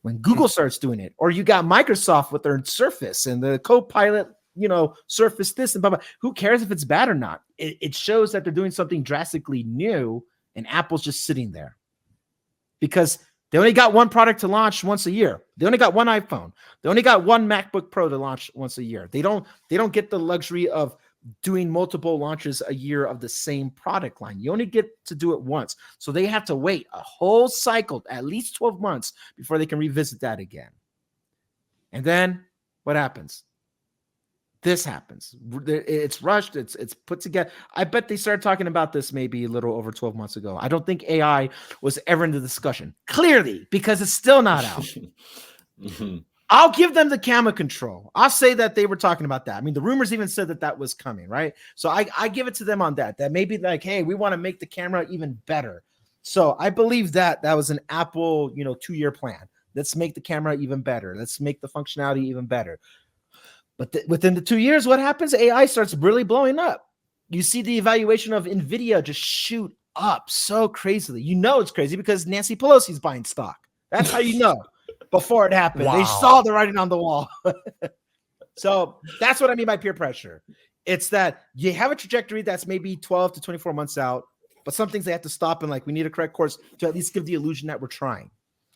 [SPEAKER 3] When Google starts doing it, or you got Microsoft with their Surface and the Copilot, Surface this and blah, blah. Who cares if it's bad or not? It shows that they're doing something drastically new, and Apple's just sitting there because they only got one product to launch once a year. They only got one iPhone. They only got one MacBook Pro to launch once a year. They don't get the luxury of doing multiple launches a year of the same product line. You only get to do it once. So they have to wait a whole cycle, at least 12 months, before they can revisit that again. And then what happens? This happens. It's rushed. It's put together. I bet they started talking about this maybe a little over 12 months ago. I don't think AI was ever in the discussion, clearly, because it's still not out. I'll give them the camera control. I'll say that they were talking about that. I mean, the rumors even said that was coming, right? So I give it to them on that. That maybe like, hey, we want to make the camera even better. So I believe that was an Apple, 2-year plan. Let's make the camera even better. Let's make the functionality even better. But within the 2 years, what happens? AI starts really blowing up. You see the evaluation of NVIDIA just shoot up so crazily. It's crazy because Nancy Pelosi's buying stock. That's how you know. Before it happened, They saw the writing on the wall. So that's what I mean by peer pressure. It's that you have a trajectory that's maybe 12 to 24 months out, but some things they have to stop and we need a correct course to at least give the illusion that we're trying.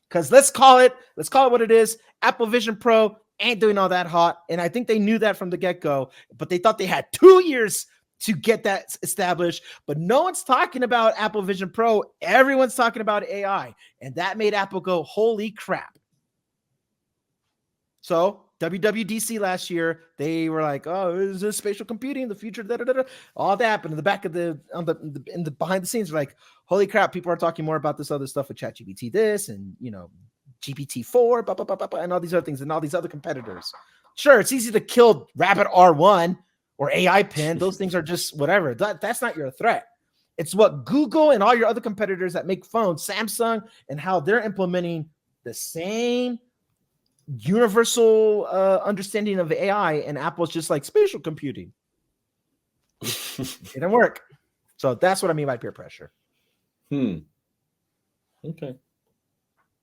[SPEAKER 3] Because let's call it what it is. Apple Vision Pro ain't doing all that hot. And I think they knew that from the get-go, but they thought they had 2 years to get that established. But no one's talking about Apple Vision Pro. Everyone's talking about AI. And that made Apple go, holy crap. So WWDC last year, they were like, "Oh, is this spatial computing, the future?" Da, da, da, da. All that, but in the back of in the behind the scenes, like, "Holy crap!" People are talking more about this other stuff with ChatGPT, this and GPT-4, blah, blah, blah, blah, blah, and all these other things, and all these other competitors. Sure, it's easy to kill Rabbit R1 or AI Pin. Those things are just whatever. That's not your threat. It's what Google and all your other competitors that make phones, Samsung, and how they're implementing the same universal understanding of AI, and Apple's just like spatial computing. It didn't work. So that's what I mean by peer pressure.
[SPEAKER 1] Okay. How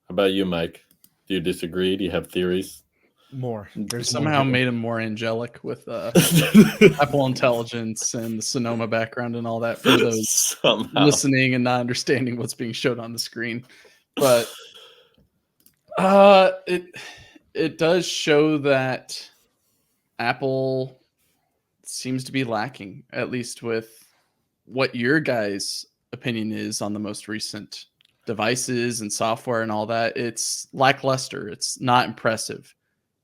[SPEAKER 1] about you, Mike? Do you disagree? Do you have theories?
[SPEAKER 3] More.
[SPEAKER 2] There's somehow made him more angelic with Apple Intelligence and the Sonoma background and all that for those listening and not understanding what's being showed on the screen. But it does show that Apple seems to be lacking, at least with what your guys' opinion is on the most recent devices and software and all that. It's lackluster. It's not impressive.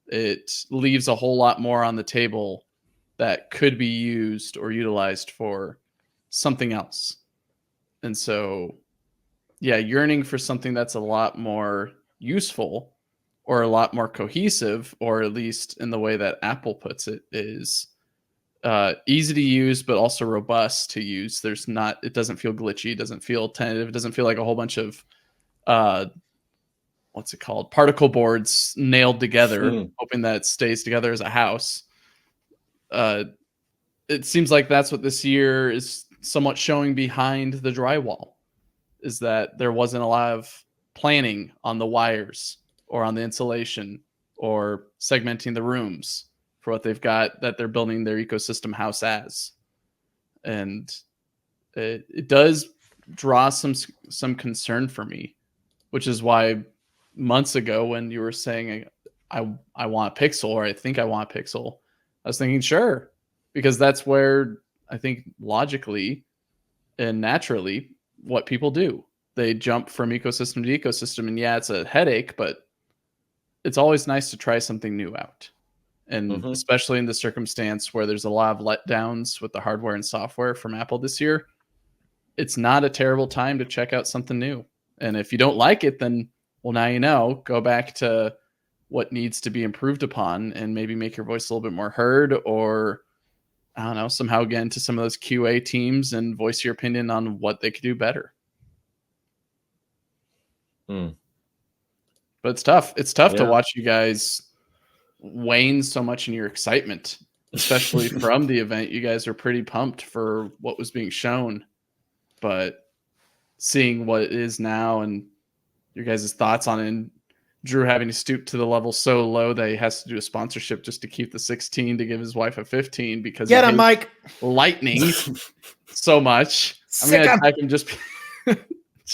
[SPEAKER 2] It leaves a whole lot more on the table that could be used or utilized for something else. And so, yeah, yearning for something that's a lot more useful or a lot more cohesive, or at least in the way that Apple puts it, is easy to use, but also robust to use. It doesn't feel glitchy. It doesn't feel tentative. It doesn't feel like a whole bunch of, what's it called? Particle boards nailed together, hoping that it stays together as a house. It seems like that's what this year is somewhat showing behind the drywall, is that there wasn't a lot of planning on the wires or on the insulation or segmenting the rooms for what they've got that they're building their ecosystem house as. And it does draw some concern for me, which is why months ago when you were saying I want a Pixel, or I think I want a Pixel, I was thinking, sure, because that's where I think logically and naturally what people do. They jump from ecosystem to ecosystem, and yeah, it's a headache, but it's always nice to try something new out. And especially in the circumstance where there's a lot of letdowns with the hardware and software from Apple this year, it's not a terrible time to check out something new. And if you don't like it, then, well, now you know, go back to what needs to be improved upon and maybe make your voice a little bit more heard, or I don't know, somehow get into some of those QA teams and voice your opinion on what they could do better. But it's tough. It's tough to watch you guys wane so much in your excitement, especially from the event. You guys are pretty pumped for what was being shown, but seeing what it is now and your guys' thoughts on it, and Drew having to stoop to the level so low that he has to do a sponsorship just to keep the 16 to give his wife a 15 because
[SPEAKER 3] get him, Mike.
[SPEAKER 2] Lightning so much. I'm gonna attack him just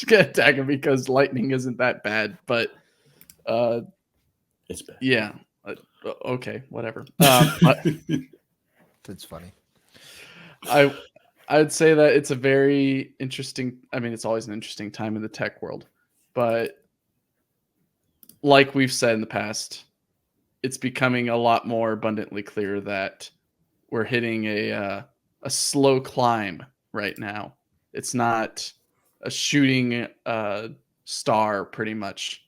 [SPEAKER 2] gonna attack him because Lightning isn't that bad, but
[SPEAKER 1] it's bad.
[SPEAKER 2] Yeah. Okay, whatever.
[SPEAKER 3] That's funny.
[SPEAKER 2] I'd say that it's a very interesting. I mean, it's always an interesting time in the tech world, but like we've said in the past, it's becoming a lot more abundantly clear that we're hitting a slow climb right now. It's not a shooting star, pretty much.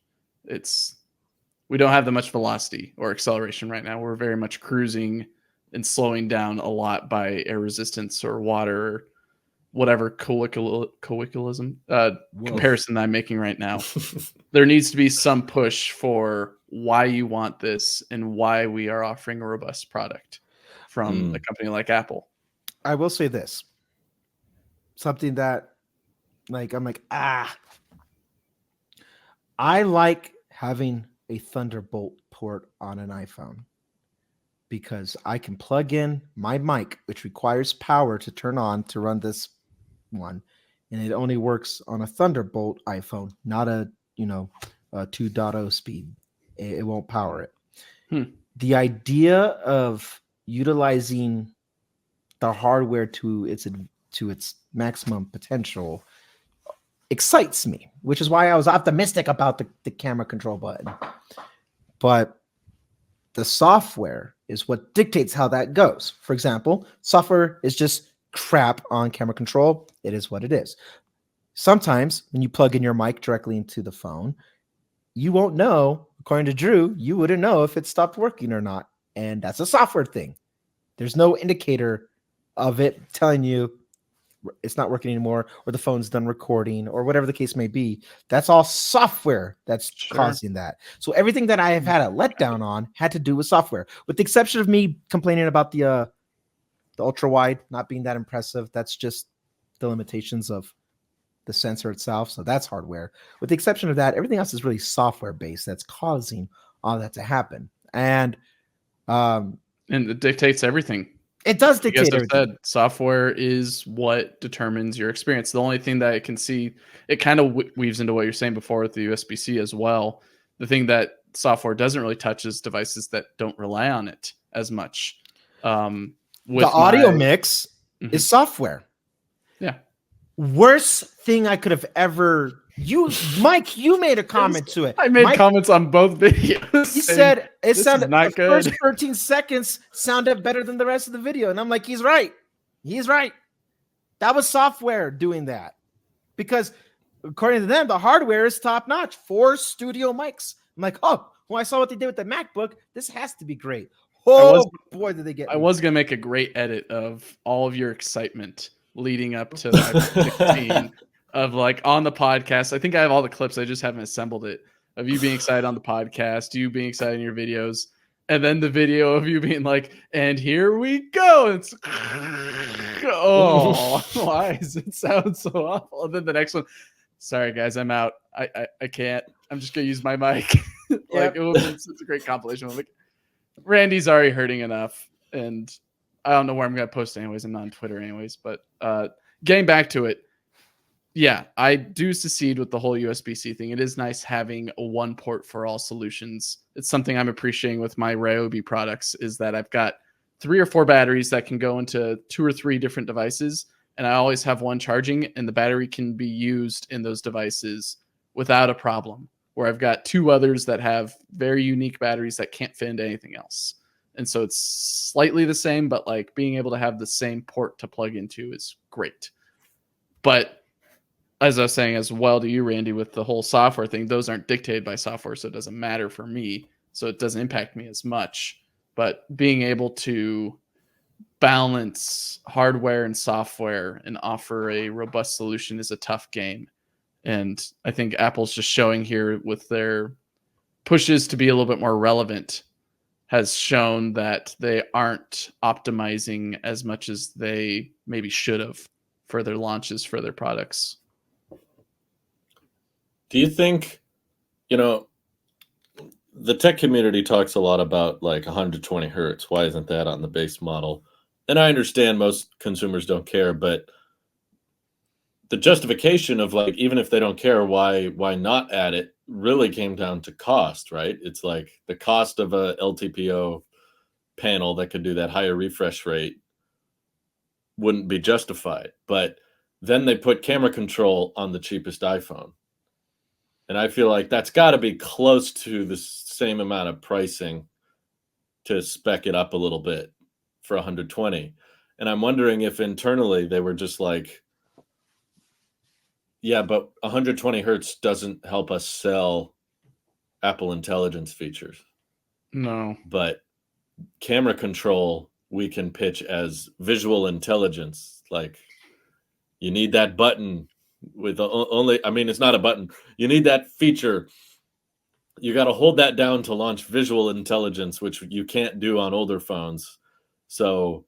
[SPEAKER 2] We don't have that much velocity or acceleration right now. We're very much cruising and slowing down a lot by air resistance or water, or whatever comparison that I'm making right now. There needs to be some push for why you want this and why we are offering a robust product from a company like Apple.
[SPEAKER 3] I will say this. Something that I'm like, I like having a Thunderbolt port on an iPhone because I can plug in my mic, which requires power to turn on to run this one, and it only works on a Thunderbolt iPhone, not a 2.0 speed. It won't power it. The idea of utilizing the hardware to its maximum potential excites me, which is why I was optimistic about the camera control button. But the software is what dictates how that goes. For example, software is just crap on camera control. It is what it is. Sometimes when you plug in your mic directly into the phone, you won't know, according to Drew, you wouldn't know if it stopped working or not. And that's a software thing. There's no indicator of it telling you it's not working anymore, or the phone's done recording, or whatever the case may be. That's all software that's causing that. So everything that I have had a letdown on had to do with software, with the exception of me complaining about the ultra wide not being that impressive. That's just the limitations of the sensor itself. So that's hardware. With the exception of that, everything else is really software based that's causing all that to happen. And
[SPEAKER 2] it dictates everything.
[SPEAKER 3] It does dictate everything.
[SPEAKER 2] Said, software is what determines your experience. The only thing that I can see, it kind of weaves into what you're saying before with the USB-C as well. The thing that software doesn't really touch is devices that don't rely on it as much.
[SPEAKER 3] the audio
[SPEAKER 2] my-
[SPEAKER 3] mix
[SPEAKER 2] Mhm.
[SPEAKER 3] is software.
[SPEAKER 2] Yeah.
[SPEAKER 3] Worst thing I could have ever. Mike, you made a comment to it.
[SPEAKER 2] I made
[SPEAKER 3] Mike,
[SPEAKER 2] comments on both videos.
[SPEAKER 3] he
[SPEAKER 2] saying,
[SPEAKER 3] said it
[SPEAKER 2] "This is
[SPEAKER 3] sounded
[SPEAKER 2] not
[SPEAKER 3] the first
[SPEAKER 2] good."
[SPEAKER 3] 13 seconds sounded better than the rest of the video, and I'm like, he's right. He's right. That was software doing that, because according to them, the hardware is top notch. 4 studio mics. I'm like, oh, well, I saw what they did with the MacBook. This has to be great. Oh boy, did they get
[SPEAKER 2] I
[SPEAKER 3] me.
[SPEAKER 2] was gonna make a great edit of all of your excitement leading up to the iPhone 16 of like on the podcast. I think I have all the clips. I just haven't assembled it of you being excited on the podcast, you being excited in your videos, and then the video of you being like, "And here we go." It's oh, why does it sound so awful? And then the next one, sorry guys, I'm out. I can't. I'm just gonna use my mic. Like it would have been such a great compilation. I'm like, Randy's already hurting enough, and I don't know where I'm gonna post anyways. I'm not on Twitter anyways. But getting back to it, yeah, I do succeed with the whole USB-C thing. It is nice having a one port for all solutions. It's something I'm appreciating with my Ryobi products is that I've got 3 or 4 batteries that can go into 2 or 3 different devices, and I always have one charging, and the battery can be used in those devices without a problem. Where I've got 2 others that have very unique batteries that can't fit into anything else. And so it's slightly the same, but like being able to have the same port to plug into is great. But as I was saying as well to you, Randy, with the whole software thing, those aren't dictated by software, so it doesn't matter for me. So it doesn't impact me as much. But being able to balance hardware and software and offer a robust solution is a tough game. And I think Apple's just showing here with their pushes to be a little bit more relevant has shown that they aren't optimizing as much as they maybe should have for their launches for their products.
[SPEAKER 1] Do you think, the tech community talks a lot about like 120 hertz. Why isn't that on the base model? And I understand most consumers don't care, but the justification of like, even if they don't care, why not add it really came down to cost, right? It's like the cost of a LTPO panel that could do that higher refresh rate wouldn't be justified. But then they put camera control on the cheapest iPhone. And I feel like that's got to be close to the same amount of pricing to spec it up a little bit for 120. And I'm wondering if internally they were just like, yeah, but 120 hertz doesn't help us sell Apple Intelligence features.
[SPEAKER 2] No.
[SPEAKER 1] But camera control we can pitch as visual intelligence. Like you need that button with only, I mean, it's not a button. You need that feature. You got to hold that down to launch visual intelligence, which you can't do on older phones. So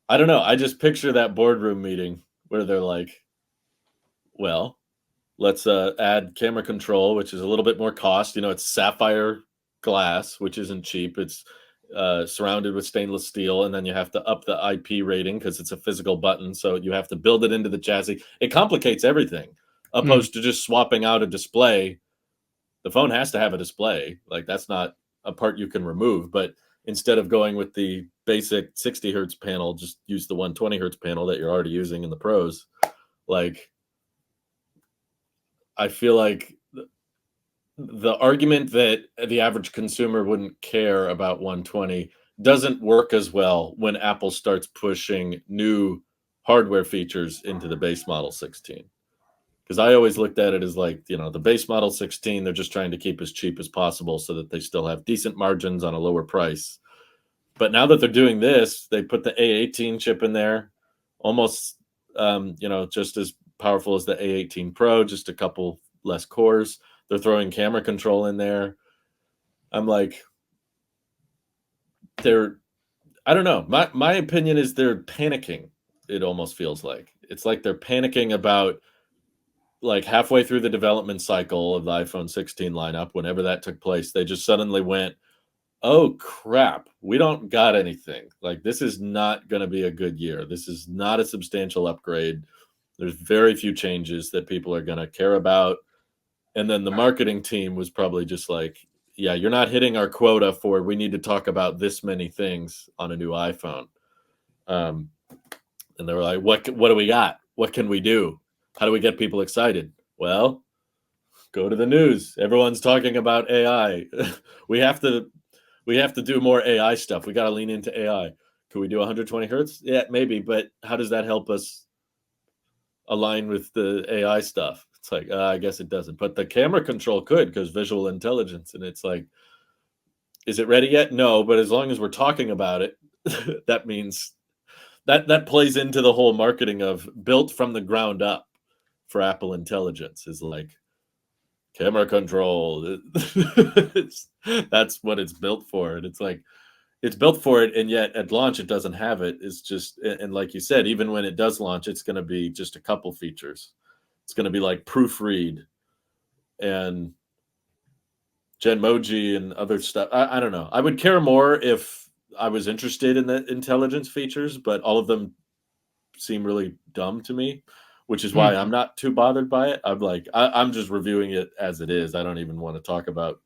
[SPEAKER 1] I don't know. I just picture that boardroom meeting where they're like, well, let's add camera control, which is a little bit more cost. It's sapphire glass, which isn't cheap. It's surrounded with stainless steel, and then you have to up the IP rating because it's a physical button. So you have to build it into the chassis. It complicates everything, opposed to just swapping out a display. The phone has to have a display. Like that's not a part you can remove. But instead of going with the basic 60 hertz panel, just use the 120 hertz panel that you're already using in the Pros. Like, I feel like the argument that the average consumer wouldn't care about 120 doesn't work as well when Apple starts pushing new hardware features into the base model 16. Because I always looked at it as like, the base model 16, they're just trying to keep as cheap as possible so that they still have decent margins on a lower price. But now that they're doing this, they put the A18 chip in there, almost, just as powerful as the A18 Pro, just a couple less cores. They're throwing camera control in there. I'm like, I don't know. My opinion is they're panicking. It almost feels like. It's like they're panicking about like halfway through the development cycle of the iPhone 16 lineup, whenever that took place, they just suddenly went, oh crap, we don't got anything. Like this is not going to be a good year. This is not a substantial upgrade. There's very few changes that people are going to care about. And then the marketing team was probably just like, yeah, you're not hitting our quota for we need to talk about this many things on a new iPhone. And they were like, what do we got? What can we do? How do we get people excited? Well, go to the news. Everyone's talking about AI. we have to do more AI stuff. We got to lean into AI. Could we do 120 hertz? Yeah, maybe. But how does that help us align with the AI stuff? It's like, I guess it doesn't. But the camera control could, because visual intelligence. And it's like, is it ready yet? No. But as long as we're talking about it, that means that plays into the whole marketing of built from the ground up for Apple Intelligence is like camera control. That's what it's built for. And it's like, it's built for it, and yet at launch it doesn't have it. It's just, and like you said, even when it does launch, it's going to be just a couple features. It's going to be like proofread and Genmoji and other stuff. I don't know. I would care more if I was interested in the intelligence features, but all of them seem really dumb to me, which is why I'm not too bothered by it. I'm like, I'm just reviewing it as it is. I don't even want to talk about.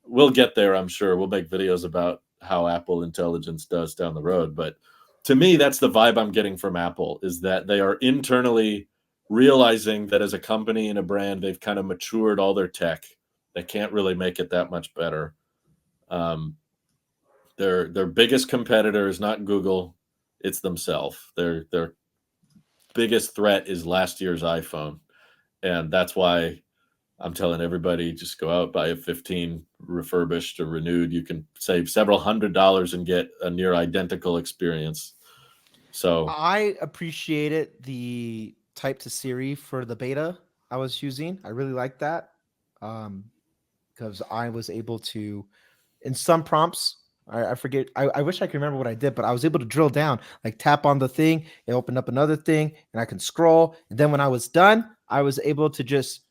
[SPEAKER 1] We'll get there, I'm sure. We'll make videos about how Apple Intelligence does down the road. But to me, that's the vibe I'm getting from Apple, is that they are internally realizing that as a company and a brand, they've kind of matured all their tech. They can't really make it that much better. Their biggest competitor is not Google, it's themselves. Their biggest threat is last year's iPhone. And that's why I'm telling everybody, just go out, buy a 15 refurbished or renewed. You can save several $100s and get a near identical experience. So
[SPEAKER 3] I appreciated the type to Siri for the beta I was using. I really liked that because I was able to, in some prompts, I forget. I wish I could remember what I did, but I was able to drill down, like tap on the thing, it opened up another thing, and I can scroll. And then when I was done, I was able to just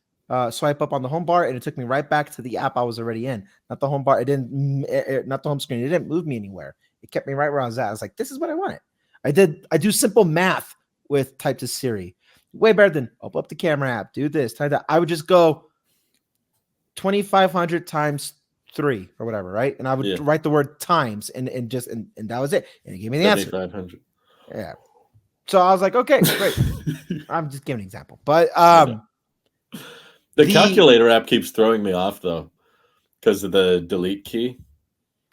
[SPEAKER 3] swipe up on the home bar, and it took me right back to the app I was already in. Not the home bar. It didn't. Not the home screen. It didn't move me anywhere. It kept me right where I was at. I was like, this is what I wanted. I do simple math with type to Siri. Way better than open up the camera app, do this, type that. I would just go 2,500 times 3 or whatever, right? And I would write the word times and that was it. And it gave me the answer.
[SPEAKER 1] 7,500.
[SPEAKER 3] Yeah. So I was like, okay, great. I'm just giving an example. But
[SPEAKER 1] the calculator app keeps throwing me off though, because of the delete key.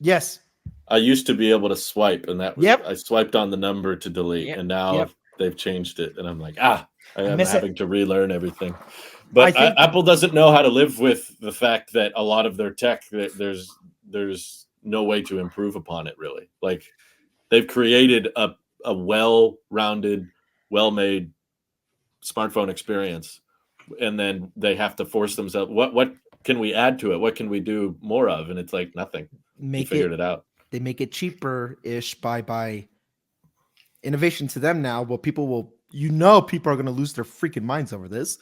[SPEAKER 3] Yes.
[SPEAKER 1] I used to be able to swipe, and that was I swiped on the number to delete, and now they've changed it, and I'm like, I am having to relearn everything. But Apple doesn't know how to live with the fact that a lot of their tech, there's no way to improve upon it, really. Like, they've created a well-rounded, well-made smartphone experience, and then they have to force themselves, what can we add to it? What can we do more of? And it's like, nothing. You figured it out.
[SPEAKER 3] They make it cheaper-ish by innovation to them now. Well, people are going to lose their freaking minds over this.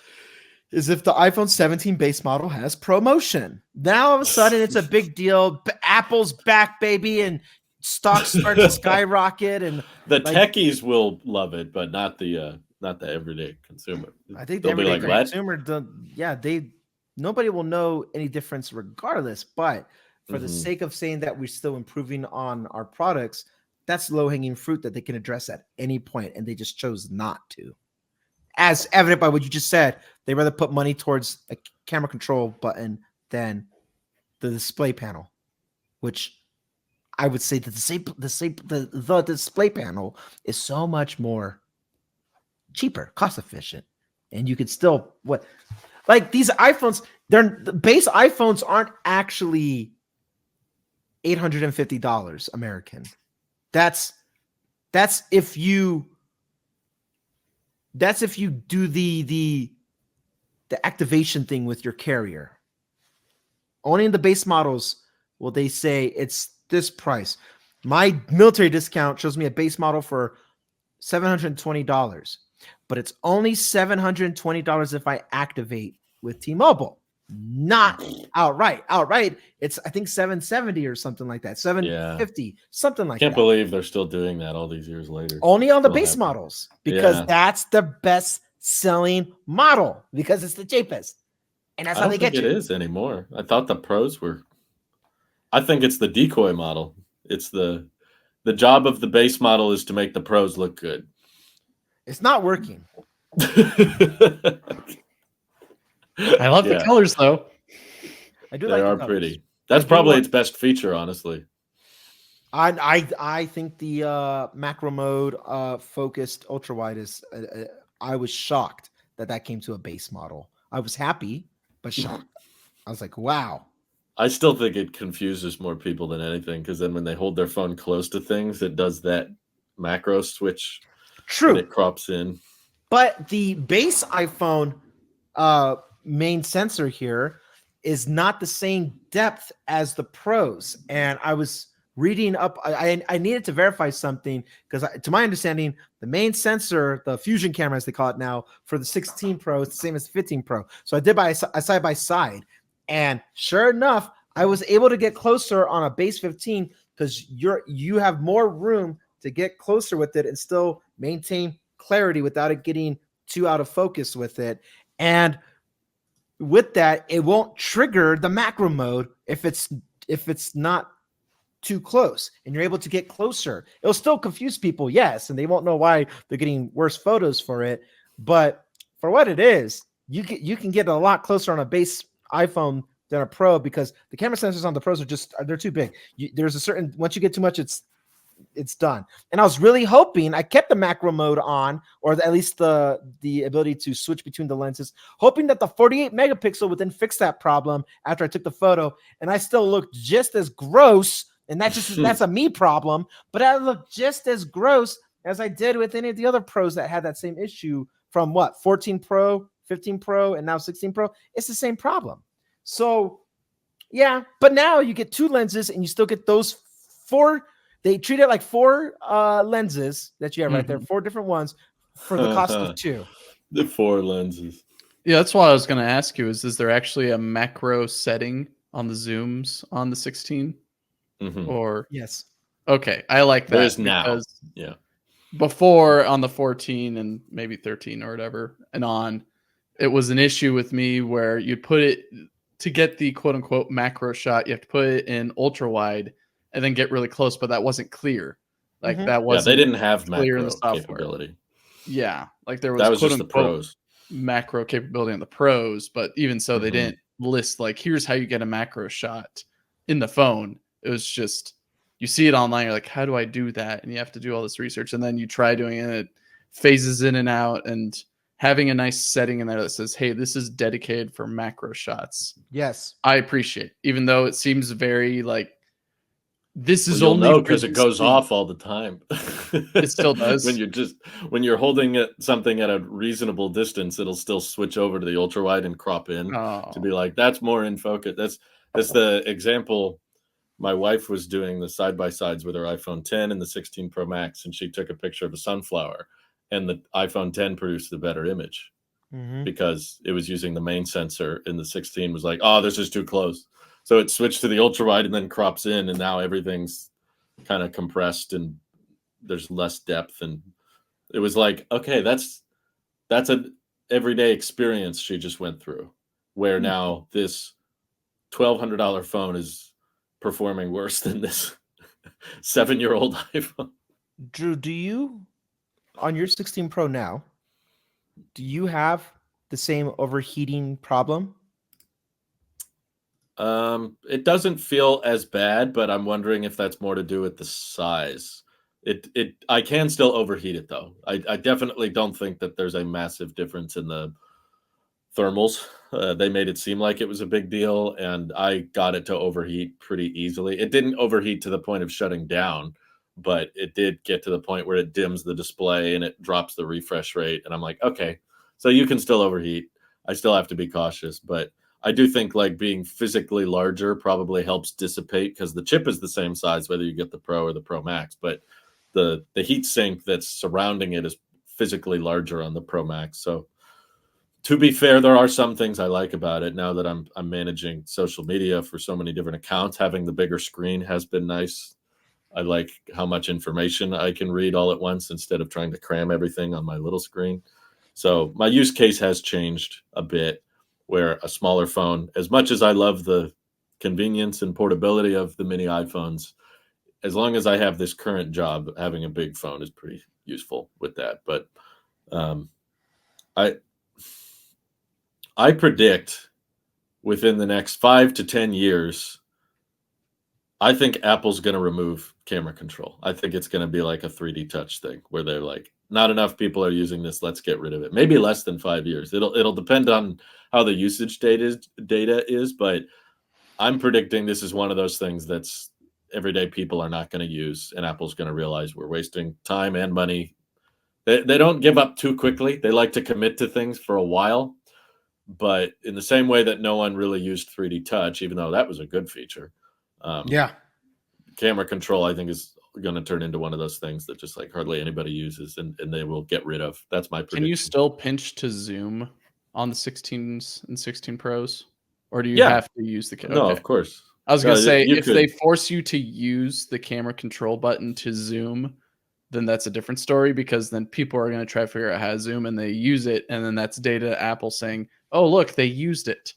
[SPEAKER 3] Is if the iPhone 17 base model has promotion. Now all of a sudden it's a big deal. Apple's back, baby, and stocks start to skyrocket. And
[SPEAKER 1] the techies will love it, but not the everyday consumer.
[SPEAKER 3] I think the everyday consumer, nobody will know any difference regardless. But for the sake of saying that we're still improving on our products, that's low-hanging fruit that they can address at any point, and they just chose not to. As evident by what you just said, they rather put money towards a camera control button than the display panel, which I would say that the display panel is so much more cheaper, cost efficient, and you could still like these iPhones. The base iPhones aren't actually $850 American. That's if you do the activation thing with your carrier. Only in the base models will they say it's this price. My military discount shows me a base model for $720, but it's only $720 if I activate with T-Mobile, not outright. Outright, it's I think $770 or something like that, $750, something like that.
[SPEAKER 1] Can't believe they're still doing that all these years later.
[SPEAKER 3] Only on the base models, because that's the best selling model, because it's the cheapest, and that's how they get you.
[SPEAKER 1] It is anymore. I thought the Pros were. I think it's the decoy model. It's the The job of the base model is to make the pros look good.
[SPEAKER 3] It's not working.
[SPEAKER 2] I love the colors though.
[SPEAKER 3] I do
[SPEAKER 1] They
[SPEAKER 3] like
[SPEAKER 1] are
[SPEAKER 3] the colors.
[SPEAKER 1] pretty. That's probably its best feature, honestly.
[SPEAKER 3] I think the macro mode focused ultra wide is. I was shocked that came to a base model. I was happy, but shocked. I was like, wow.
[SPEAKER 1] I still think it confuses more people than anything, because then when they hold their phone close to things, it does that macro switch.
[SPEAKER 3] True.
[SPEAKER 1] And it crops in.
[SPEAKER 3] But the base iPhone main sensor here is not the same depth as the pros. And I was reading up, I needed to verify something, because to my understanding, the main sensor, the fusion camera as they call it now, for the 16 Pro is the same as the 15 Pro. So I did a side by side, and sure enough, I was able to get closer on a base 15, because you have more room to get closer with it and still maintain clarity without it getting too out of focus with it. And with that, it won't trigger the macro mode if it's not too close, and you're able to get closer. It'll still confuse people, yes, and they won't know why they're getting worse photos for it. But for what it is, you can get a lot closer on a base iPhone than a Pro, because the camera sensors on the Pros they're too big. There's a certain, once you get too much, it's done. And I was really hoping, I kept the macro mode on, or at least the ability to switch between the lenses, hoping that the 48 megapixel would then fix that problem after I took the photo. And I still looked just as gross. And that's a me problem, but I looked just as gross as I did with any of the other pros that had that same issue from 14 Pro, 15 Pro, and now 16 Pro. It's the same problem. So yeah, but now you get two lenses and you still get those four. They treat it like four lenses that you have right there, four different ones for the cost of two.
[SPEAKER 1] The four lenses.
[SPEAKER 2] Yeah, that's why I was going to ask you, is there actually a macro setting on the zooms on the 16? Or
[SPEAKER 3] yes.
[SPEAKER 2] Okay, I like that.
[SPEAKER 1] There is now. Yeah.
[SPEAKER 2] Before on the 14 and maybe 13 or whatever and on, it was an issue with me where you'd put it to get the quote unquote macro shot, you have to put it in ultra wide and then get really close, but that wasn't clear. Like that wasn't
[SPEAKER 1] they didn't have
[SPEAKER 2] clear
[SPEAKER 1] macro
[SPEAKER 2] in the software.
[SPEAKER 1] capability.
[SPEAKER 2] Yeah, like there was,
[SPEAKER 1] that was
[SPEAKER 2] quote
[SPEAKER 1] just
[SPEAKER 2] unquote
[SPEAKER 1] the pros
[SPEAKER 2] macro capability on the Pros, but even so, they didn't list like, here's how you get a macro shot in the phone. It was just, you see it online, you're like, how do I do that? And you have to do all this research, and then you try doing it, it phases in and out, and having a nice setting in there that says, hey, this is dedicated for macro shots.
[SPEAKER 3] Yes.
[SPEAKER 2] I appreciate, even though it seems very like, this is
[SPEAKER 1] you'll
[SPEAKER 2] only
[SPEAKER 1] know because it goes
[SPEAKER 2] screen.
[SPEAKER 1] off all the time.
[SPEAKER 2] It still does.
[SPEAKER 1] when you're holding something at a reasonable distance, it'll still switch over to the ultra wide and crop in to be like, that's more in focus. That's the example. My wife was doing the side-by-sides with her iPhone 10 and the 16 Pro Max, and she took a picture of a sunflower, and the iPhone 10 produced the better image because it was using the main sensor, and the 16 was like, oh, this is too close. So it switched to the ultra-wide and then crops in, and now everything's kind of compressed, and there's less depth. And it was like, okay, that's an everyday experience she just went through, where now this $1,200 phone is performing worse than this 7-year-old iPhone.
[SPEAKER 3] Drew, do you, on your 16 Pro now, do you have the same overheating problem?
[SPEAKER 1] It doesn't feel as bad, but I'm wondering if that's more to do with the size. I can still overheat it though. I definitely don't think that there's a massive difference in the thermals. They made it seem like it was a big deal, and I got it to overheat pretty easily. It didn't overheat to the point of shutting down, but it did get to the point where it dims the display and it drops the refresh rate. And I'm like, okay, so you can still overheat. I still have to be cautious, but I do think like being physically larger probably helps dissipate, because the chip is the same size whether you get the Pro or the Pro Max, but the heat sink that's surrounding it is physically larger on the Pro Max. So to be fair, there are some things I like about it. Now that I'm managing social media for so many different accounts, having the bigger screen has been nice. I like how much information I can read all at once instead of trying to cram everything on my little screen. So my use case has changed a bit, where a smaller phone, as much as I love the convenience and portability of the mini iPhones, as long as I have this current job, having a big phone is pretty useful with that. But I predict within the next 5 to 10 years, I think Apple's going to remove camera control. I think it's going to be like a 3D touch thing where they're like, not enough people are using this. Let's get rid of it. Maybe less than 5 years. It'll depend on how the usage data is, but I'm predicting this is one of those things that's everyday people are not going to use, and Apple's going to realize we're wasting time and money. They don't give up too quickly. They like to commit to things for a while, but in the same way that no one really used 3D touch, even though that was a good feature.
[SPEAKER 3] Yeah.
[SPEAKER 1] Camera control, I think, is going to turn into one of those things that just like hardly anybody uses, and they will get rid of. That's my prediction.
[SPEAKER 2] Can you still pinch to zoom on the 16s and 16 Pros? Or do you
[SPEAKER 1] Yeah.
[SPEAKER 2] have to use the camera?
[SPEAKER 1] No, of course.
[SPEAKER 2] I was going to say,
[SPEAKER 1] you
[SPEAKER 2] if
[SPEAKER 1] could.
[SPEAKER 2] they force you to use the camera control button to zoom, then that's a different story, because then people are going to try to figure out how to zoom, and they use it, and then that's data Apple saying, oh, look, they used it.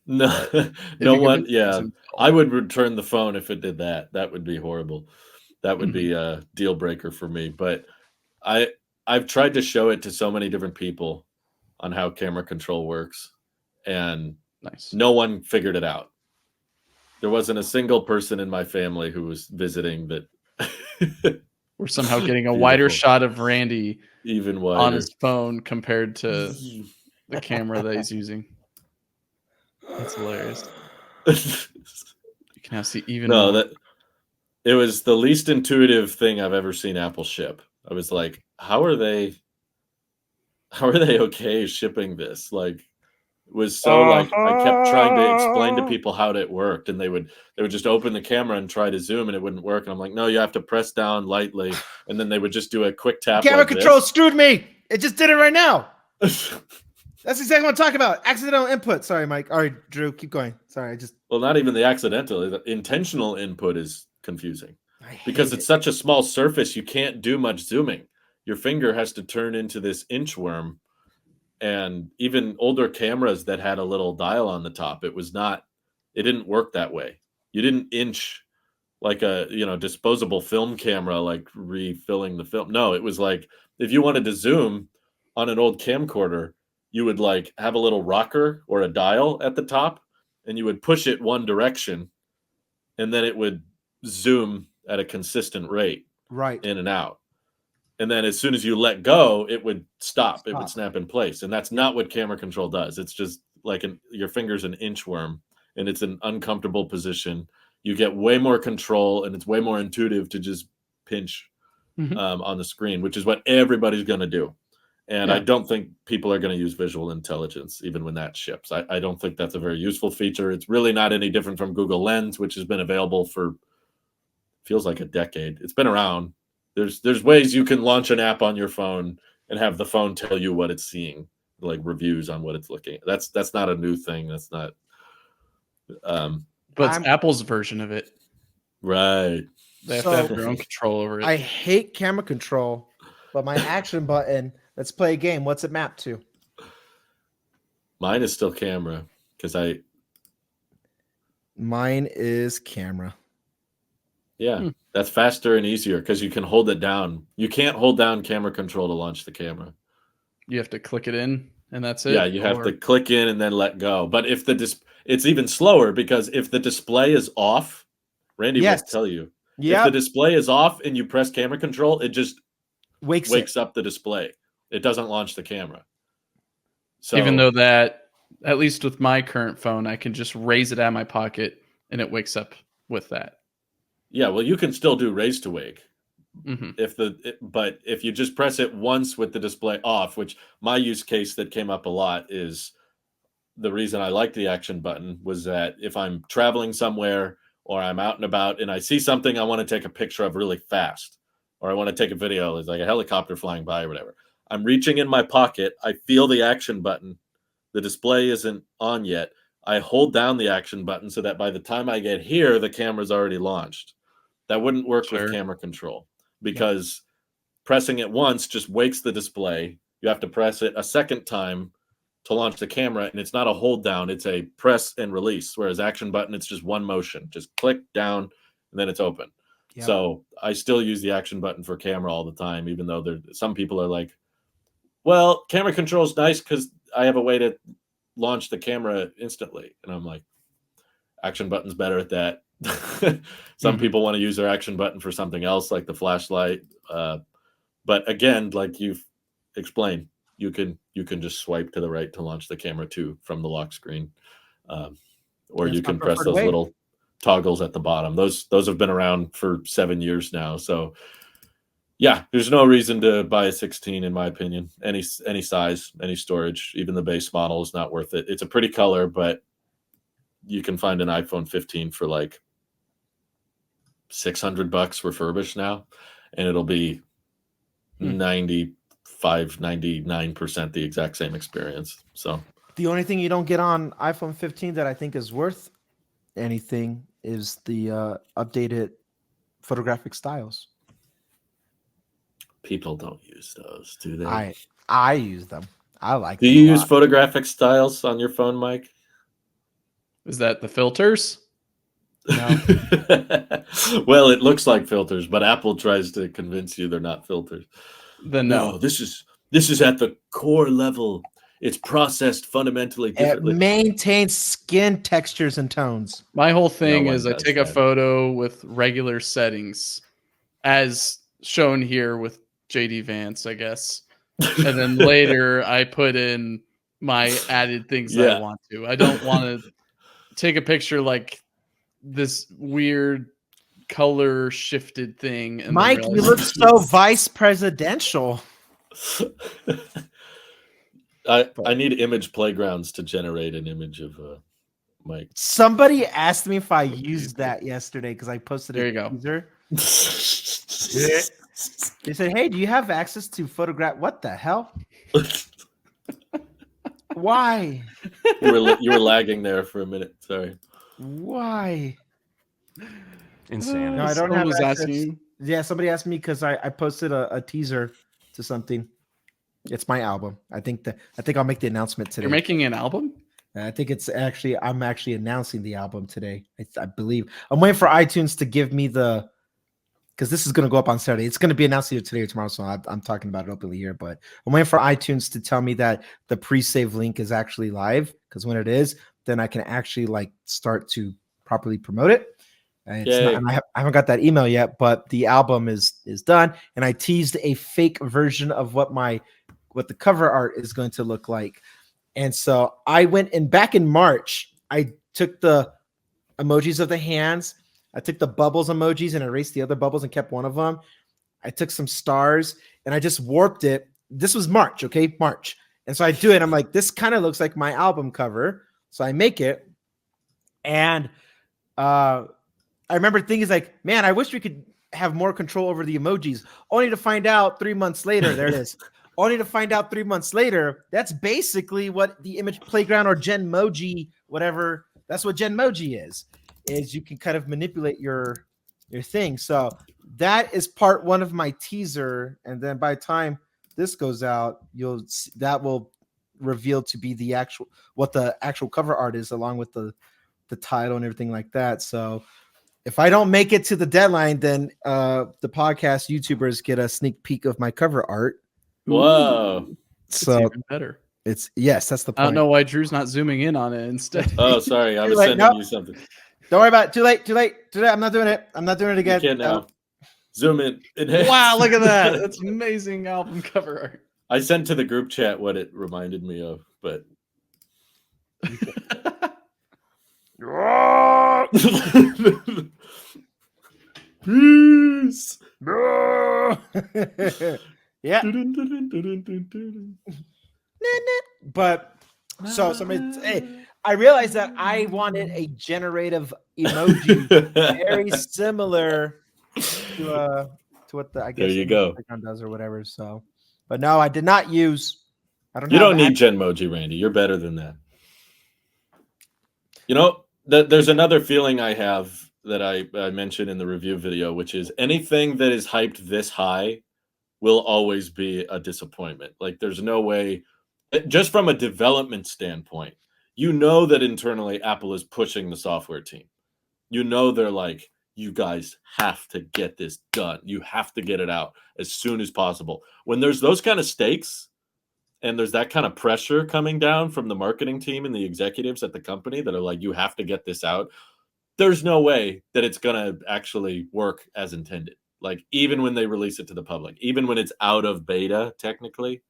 [SPEAKER 1] No,
[SPEAKER 2] If
[SPEAKER 1] no
[SPEAKER 2] you give
[SPEAKER 1] one.
[SPEAKER 2] it
[SPEAKER 1] Yeah,
[SPEAKER 2] zoom,
[SPEAKER 1] I would return the phone if it did that. That would be horrible. That would
[SPEAKER 2] Mhm.
[SPEAKER 1] be a deal breaker for me. But I've tried to show it to so many different people on how camera control works, and
[SPEAKER 2] Nice.
[SPEAKER 1] no one figured it out. There wasn't a single person in my family who was visiting that.
[SPEAKER 2] We're somehow getting a wider
[SPEAKER 1] Beautiful.
[SPEAKER 2] shot of Randy
[SPEAKER 1] Even
[SPEAKER 2] on
[SPEAKER 1] wider.
[SPEAKER 2] his phone compared to the camera that he's using. That's hilarious. You can now see even
[SPEAKER 1] No,
[SPEAKER 2] more.
[SPEAKER 1] it was the least intuitive thing I've ever seen Apple ship. I was like, how are they okay shipping this? Like, it was so like I kept trying to explain to people how it worked, and they would just open the camera and try to zoom, and it wouldn't work. And I'm like, no, you have to press down lightly, and then they would just do a quick tap.
[SPEAKER 3] Camera
[SPEAKER 1] like
[SPEAKER 3] control
[SPEAKER 1] this.
[SPEAKER 3] screwed me. It just did it right now. That's exactly what I'm talking about. Accidental input. Sorry, Mike. All right, Drew, keep going. Sorry, I just.
[SPEAKER 1] Well, not even the accidental. The intentional input is confusing because
[SPEAKER 3] hate
[SPEAKER 1] it's such a small surface. You can't do much zooming. Your finger has to turn into this inchworm. And even older cameras that had a little dial on the top, it didn't work that way. You didn't inch like a, disposable film camera, like refilling the film. No, it was like, if you wanted to zoom on an old camcorder, you would like have a little rocker or a dial at the top, and you would push it one direction, and then it would zoom at a consistent rate
[SPEAKER 3] Right.
[SPEAKER 1] in and out. And then as soon as you let go, it would stop. It would snap in place. And that's not what camera control does. It's just like your finger's an inchworm, and it's an uncomfortable position. You get way more control, and it's way more intuitive to just pinch on the screen, which is what everybody's going to do. And I don't think people are going to use visual intelligence even when that ships. I don't think that's a very useful feature. It's really not any different from Google Lens, which has been available for feels like a decade. It's been around. There's ways you can launch an app on your phone and have the phone tell you what it's seeing, like reviews on what it's looking at. That's not a new thing. That's not
[SPEAKER 2] but it's Apple's version of it.
[SPEAKER 1] Right.
[SPEAKER 2] They have to have their own control over it.
[SPEAKER 3] I hate camera control, but my action button, let's play a game. What's it mapped to?
[SPEAKER 1] Mine is still camera because
[SPEAKER 3] Mine is camera.
[SPEAKER 1] Yeah, that's faster and easier because you can hold it down. You can't hold down camera control to launch the camera.
[SPEAKER 2] You have to click it in, and that's it.
[SPEAKER 1] Yeah, you have to click in and then let go. But if it's even slower because if the display is off, Randy will tell you. If the display is off and you press camera control, it just wakes up the display. It doesn't launch the camera. So
[SPEAKER 2] even though that, at least with my current phone, I can just raise it out of my pocket and it wakes up with that.
[SPEAKER 1] Yeah, well, you can still do raise to wake. But if you just press it once with the display off, which my use case that came up a lot is the reason I like the action button was that if I'm traveling somewhere or I'm out and about and I see something I want to take a picture of really fast, or I want to take a video, it's like a helicopter flying by or whatever. I'm reaching in my pocket. I feel the action button. The display isn't on yet. I hold down the action button so that by the time I get here, the camera's already launched. That wouldn't work with camera control because pressing it once just wakes the display. You have to press it a second time to launch the camera, and it's not a hold down. It's a press and release, whereas action button, it's just one motion. Just click down, and then it's open.
[SPEAKER 3] Yep.
[SPEAKER 1] So I still use the action button for camera all the time, even though some people are like, well, camera control is nice because I have a way to launch the camera instantly. And I'm like, action button's better at that. Some people want to use their action button for something else, like the flashlight. But again, like you've explained, you can just swipe to the right to launch the camera too from the lock screen, or
[SPEAKER 3] That's
[SPEAKER 1] you
[SPEAKER 3] my
[SPEAKER 1] can press
[SPEAKER 3] preferred
[SPEAKER 1] those
[SPEAKER 3] way.
[SPEAKER 1] little toggles at the bottom. Those have been around for 7 years now. So yeah, there's no reason to buy a 16 in my opinion. Any size, any storage, even the base model is not worth it. It's a pretty color, but you can find an iPhone 15 for like $600 refurbished now, and it'll be 99% the exact same experience. So
[SPEAKER 3] The only thing you don't get on iPhone 15 that I think is worth anything is the updated photographic styles.
[SPEAKER 1] people don't use those, do they?
[SPEAKER 3] I use them. I like
[SPEAKER 1] Do
[SPEAKER 3] them
[SPEAKER 1] you
[SPEAKER 3] a
[SPEAKER 1] use
[SPEAKER 3] lot.
[SPEAKER 1] photographic styles on your phone, Mike?
[SPEAKER 2] Is that the filters?
[SPEAKER 3] No.
[SPEAKER 1] Well, it looks like filters, but Apple tries to convince you they're not filters.
[SPEAKER 2] Then no.
[SPEAKER 1] This is at the core level. It's processed fundamentally
[SPEAKER 3] It
[SPEAKER 1] differently.
[SPEAKER 3] maintains skin textures and tones.
[SPEAKER 2] My whole thing
[SPEAKER 1] one
[SPEAKER 2] is I
[SPEAKER 1] does
[SPEAKER 2] take a
[SPEAKER 1] that.
[SPEAKER 2] photo with regular settings, as shown here with JD Vance, I guess. And then later I put in my added things that I want to. I don't want to take a picture like this weird color shifted thing. And
[SPEAKER 3] Mike,
[SPEAKER 2] then
[SPEAKER 3] you look so vice presidential.
[SPEAKER 1] I need image playgrounds to generate an image of Mike.
[SPEAKER 3] Somebody asked me if I used that yesterday because I posted
[SPEAKER 2] There
[SPEAKER 3] a
[SPEAKER 2] you go.
[SPEAKER 3] teaser. They said, "Hey, do you have access to photograph?" What the hell? Why?
[SPEAKER 1] You were lagging there for a minute. Sorry.
[SPEAKER 3] Why?
[SPEAKER 4] Insanity.
[SPEAKER 3] No, I don't
[SPEAKER 2] Someone
[SPEAKER 3] have
[SPEAKER 2] was
[SPEAKER 3] access.
[SPEAKER 2] asking you.
[SPEAKER 3] Yeah, somebody asked me because I posted a teaser to something. It's my album. I think I'll make the announcement today.
[SPEAKER 2] You're making an album?
[SPEAKER 3] I think I'm actually announcing the album today. I believe I'm waiting for iTunes to give me because this is going to go up on Saturday. It's going to be announced either today or tomorrow, so I'm talking about it openly here. But I'm waiting for iTunes to tell me that the pre-save link is actually live, because when it is, then I can actually like start to properly promote it. And it's not, and I haven't got that email yet, but the album is done, and I teased a fake version of what the cover art is going to look like. And so I went and back in March, I took the emojis of the hands, I took the bubbles emojis and erased the other bubbles and kept one of them. I took some stars and I just warped it. This was March, okay? March. And so I do it. I'm like, this kind of looks like my album cover. So I make it. And I remember thinking like, man, I wish we could have more control over the emojis. Only to find out 3 months later, there it is. Only to find out 3 months later, that's basically what the image playground or Genmoji, whatever, that's what Genmoji is you can kind of manipulate your thing. So that is part one of my teaser. And then by the time this goes out, that will reveal to be the actual cover art is, along with the title and everything like that. So if I don't make it to the deadline, then the podcast YouTubers get a sneak peek of my cover art.
[SPEAKER 1] Whoa.
[SPEAKER 3] So
[SPEAKER 2] even better.
[SPEAKER 3] That's the point.
[SPEAKER 2] I don't know why Drew's not zooming in on it instead.
[SPEAKER 1] Oh, sorry. I was
[SPEAKER 3] Like,
[SPEAKER 1] sending you something.
[SPEAKER 3] Don't worry about it. Too late. I'm not doing it. I'm not doing it again.
[SPEAKER 1] You can't now. Zoom in.
[SPEAKER 2] Wow, look at that. That's amazing album cover art.
[SPEAKER 1] I sent to the group chat what it reminded me of, but peace.
[SPEAKER 3] Yeah. But so I realized that I wanted a generative emoji very similar to what the
[SPEAKER 1] there you go
[SPEAKER 3] does or whatever. So, but no, I did not use.
[SPEAKER 1] You don't need Genmoji, Randy. You're better than that. You know, there's another feeling I have that I mentioned in the review video, which is anything that is hyped this high will always be a disappointment. Like, there's no way, just from a development standpoint, you know that internally Apple is pushing the software team. You know they're like, you guys have to get this done. You have to get it out as soon as possible. When there's those kind of stakes and there's that kind of pressure coming down from the marketing team and the executives at the company that are like, you have to get this out, there's no way that it's going to actually work as intended. Like, even when they release it to the public, even when it's out of beta, technically,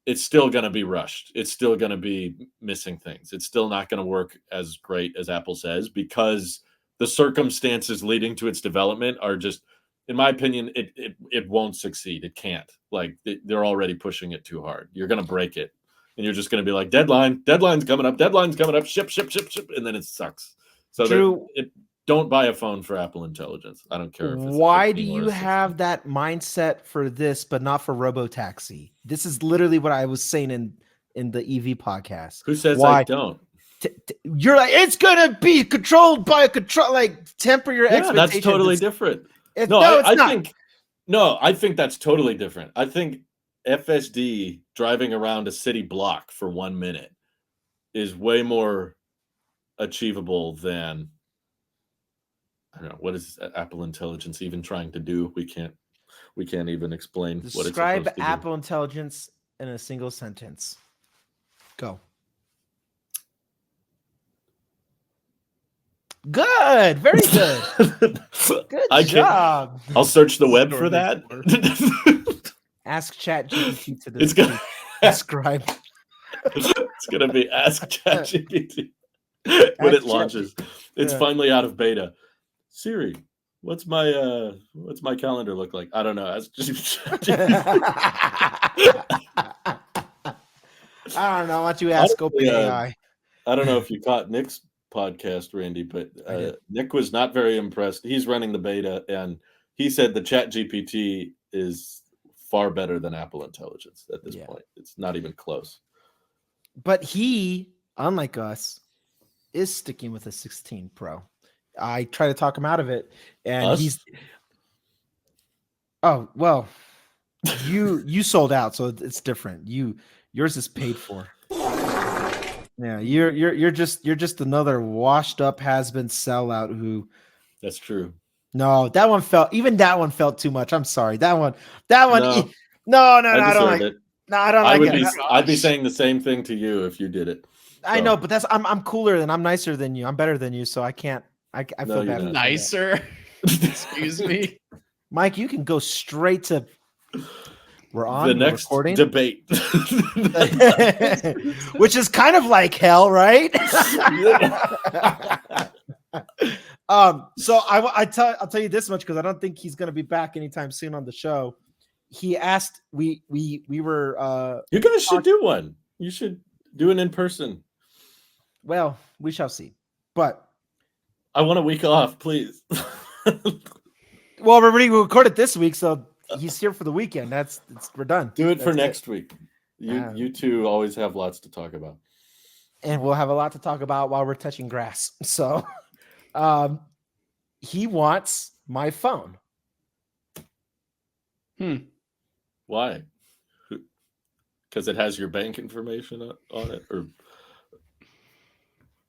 [SPEAKER 1] it's still going to be rushed. It's still going to be missing things. It's still not going to work as great as Apple says, because the circumstances leading to its development are just, in my opinion, it won't succeed. It can't. Like, they're already pushing it too hard. You're going to break it, and you're just going to be like, deadline's coming up, ship, and then it sucks. So
[SPEAKER 3] Drew,
[SPEAKER 1] don't buy a phone for Apple Intelligence. I don't care if it's
[SPEAKER 3] why do
[SPEAKER 1] 15 or
[SPEAKER 3] you
[SPEAKER 1] 16.
[SPEAKER 3] have that mindset for this, but not for Robotaxi? This is literally what I was saying in the EV podcast.
[SPEAKER 1] Who says
[SPEAKER 3] Why?
[SPEAKER 1] I don't?
[SPEAKER 3] You're like, it's gonna be controlled by a control. Like, temper your expectations.
[SPEAKER 1] That's totally different.
[SPEAKER 3] It's
[SPEAKER 1] I
[SPEAKER 3] not.
[SPEAKER 1] I think that's totally different. I think FSD driving around a city block for 1 minute is way more achievable than, I don't know, what is Apple Intelligence even trying to do? We can't even explain what it's
[SPEAKER 3] Describe
[SPEAKER 1] supposed to
[SPEAKER 3] Apple Intelligence in a single sentence. Go. Good. Very good. Good job.
[SPEAKER 1] I'll search the web for that.
[SPEAKER 3] Ask ChatGPT to
[SPEAKER 1] It's gonna
[SPEAKER 3] describe.
[SPEAKER 1] It's gonna be Ask ChatGPT when it launches. It's finally out of beta. Siri, what's my calendar look like? I don't know. Ask ChatGPT.
[SPEAKER 3] I don't know. Why don't you ask OpenAI?
[SPEAKER 1] I don't know if you caught Nick's podcast, Randy, but Nick was not very impressed. He's running the beta, and he said the ChatGPT is far better than Apple Intelligence at this point. It's not even close.
[SPEAKER 3] But he, unlike us, is sticking with a 16 Pro. I try to talk him out of it, and he's. Oh well, you sold out, so it's different. Yours is paid for. Yeah, you're just another washed up has-been sellout who. That's
[SPEAKER 1] true.
[SPEAKER 3] No, that one felt too much. I'm sorry. That one. No, I don't like it. No, I don't like it.
[SPEAKER 1] I'd be saying the same thing to you if you did it. So.
[SPEAKER 3] I know, but I'm cooler than I'm nicer than you. I'm better than you, so I can't. I feel bad.
[SPEAKER 2] Nicer. Excuse me,
[SPEAKER 3] Mike. You can go straight to. We're on
[SPEAKER 1] the next
[SPEAKER 3] recording
[SPEAKER 1] debate,
[SPEAKER 3] which is kind of like hell, right? So I'll tell you this much, because I don't think he's going to be back anytime soon on the show. He asked, we were.
[SPEAKER 1] You guys should do one. You should do an in person.
[SPEAKER 3] Well, we shall see. But
[SPEAKER 1] I want a week off, please.
[SPEAKER 3] Well, we recorded this week, so. He's here for the weekend. We're done.
[SPEAKER 1] Do it for next week. You two always have lots to talk about.
[SPEAKER 3] And we'll have a lot to talk about while we're touching grass. So he wants my phone.
[SPEAKER 1] Why? Because it has your bank information on it, or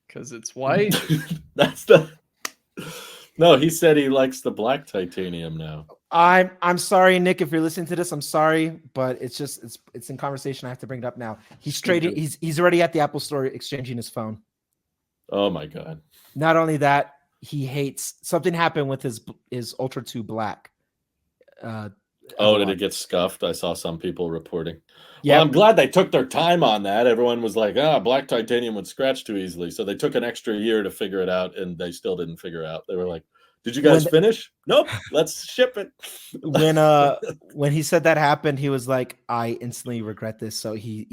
[SPEAKER 2] because it's white?
[SPEAKER 1] That's the. No, he said he likes the black titanium now.
[SPEAKER 3] I'm sorry, Nick, if you're listening to this. I'm sorry, but it's in conversation. I have to bring it up now. He's already at the Apple Store exchanging his phone.
[SPEAKER 1] Oh my God!
[SPEAKER 3] Not only that, he hates something happened with his Ultra 2 Black.
[SPEAKER 1] Did it get scuffed? I saw some people reporting.
[SPEAKER 3] Yeah,
[SPEAKER 1] well, I'm glad they took their time on that. Everyone was like, black titanium would scratch too easily. So they took an extra year to figure it out, and they still didn't figure it out. They were like, did you guys finish? Nope, let's ship it.
[SPEAKER 3] When he said that happened, he was like, I instantly regret this. So he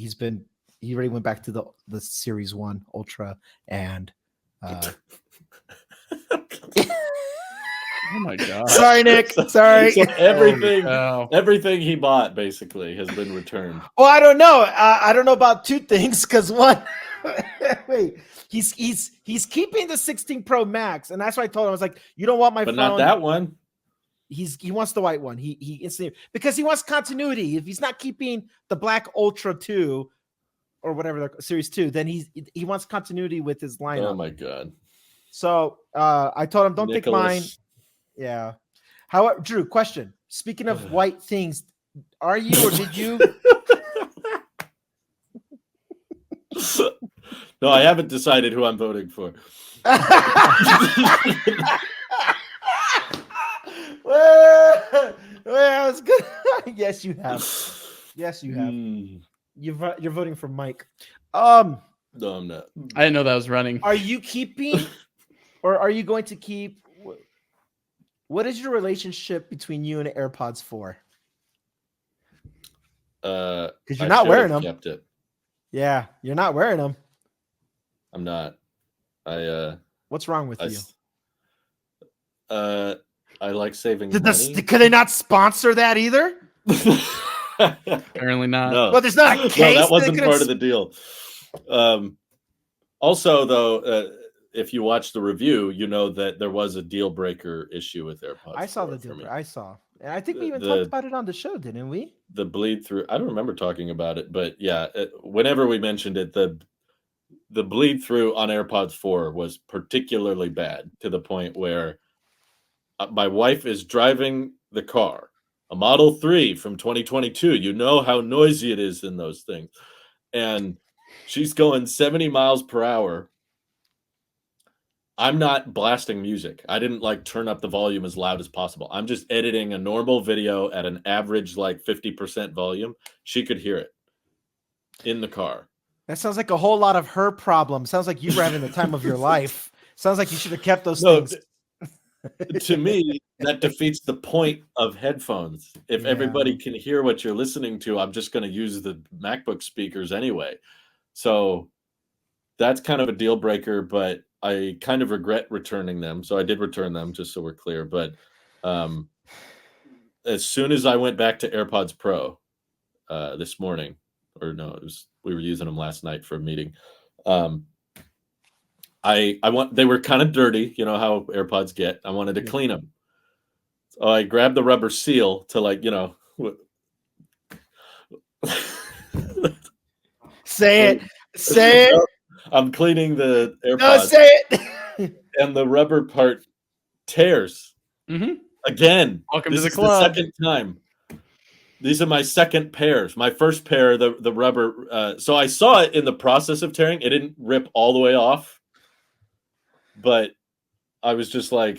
[SPEAKER 3] already went back to the Series 1 Ultra and
[SPEAKER 2] oh my God.
[SPEAKER 3] Sorry, Nick. Sorry.
[SPEAKER 1] So everything he bought basically has been returned.
[SPEAKER 3] Well, I don't know. I don't know about two things, because one, wait, he's keeping the 16 Pro Max, and that's why I told him, I was like, you don't want my phone.
[SPEAKER 1] But not that one.
[SPEAKER 3] He wants the white one. He instantly, because he wants continuity. If he's not keeping the black Ultra 2 or whatever the Series 2, then he wants continuity with his lineup.
[SPEAKER 1] Oh my God.
[SPEAKER 3] So I told him, don't take mine. Yeah. How, Drew? Question. Speaking of white things, are you or did you?
[SPEAKER 1] No, I haven't decided who I'm voting for.
[SPEAKER 3] well, I was good. Yes, you have. Yes, you have.
[SPEAKER 1] Mm,
[SPEAKER 3] You're voting for Mike.
[SPEAKER 1] no, I'm not.
[SPEAKER 2] I didn't know that was running.
[SPEAKER 3] Are you keeping, or are you going to keep? What is your relationship between you and AirPods 4?
[SPEAKER 1] Because
[SPEAKER 3] you're not wearing them.
[SPEAKER 1] Kept it.
[SPEAKER 3] Yeah, you're not wearing them.
[SPEAKER 1] I'm not.
[SPEAKER 3] What's wrong with you?
[SPEAKER 1] I like saving money.
[SPEAKER 3] Could they not sponsor that either?
[SPEAKER 2] Apparently not.
[SPEAKER 1] No.
[SPEAKER 3] Well, there's not a case.
[SPEAKER 1] No, that wasn't part of the deal. Also, though, if you watch the review, you know that there was a deal breaker issue with AirPods.
[SPEAKER 3] I saw the deal breaker. I saw. And I think we even talked about it on the show, didn't we?
[SPEAKER 1] The bleed through. I don't remember talking about it, but yeah, whenever we mentioned it, the bleed through on AirPods 4 was particularly bad, to the point where my wife is driving the car, a Model 3 from 2022. You know how noisy it is in those things. And she's going 70 miles per hour. I'm not blasting music. I didn't turn up the volume as loud as possible. I'm just editing a normal video at an average 50% volume. She could hear it in the car.
[SPEAKER 3] That sounds like a whole lot of her problem. Sounds like you were having the time of your life. Sounds like you should have kept those things.
[SPEAKER 1] To me, that defeats the point of headphones. If everybody can hear what you're listening to, I'm just going to use the MacBook speakers anyway. So that's kind of a deal breaker, but I kind of regret returning them. So I did return them, just so we're clear. But as soon as I went back to AirPods Pro this morning, or no, we were using them last night for a meeting. They were kind of dirty, you know how AirPods get. I wanted to clean them. So I grabbed the rubber seal to
[SPEAKER 3] say it.
[SPEAKER 1] I'm cleaning the AirPods.
[SPEAKER 3] No, say it.
[SPEAKER 1] And the rubber part tears.
[SPEAKER 2] Mm-hmm.
[SPEAKER 1] Again.
[SPEAKER 2] Welcome
[SPEAKER 1] this
[SPEAKER 2] to the
[SPEAKER 1] is
[SPEAKER 2] club.
[SPEAKER 1] The second time. These are my second pairs. My first pair, the rubber. So I saw it in the process of tearing. It didn't rip all the way off. But I was just 2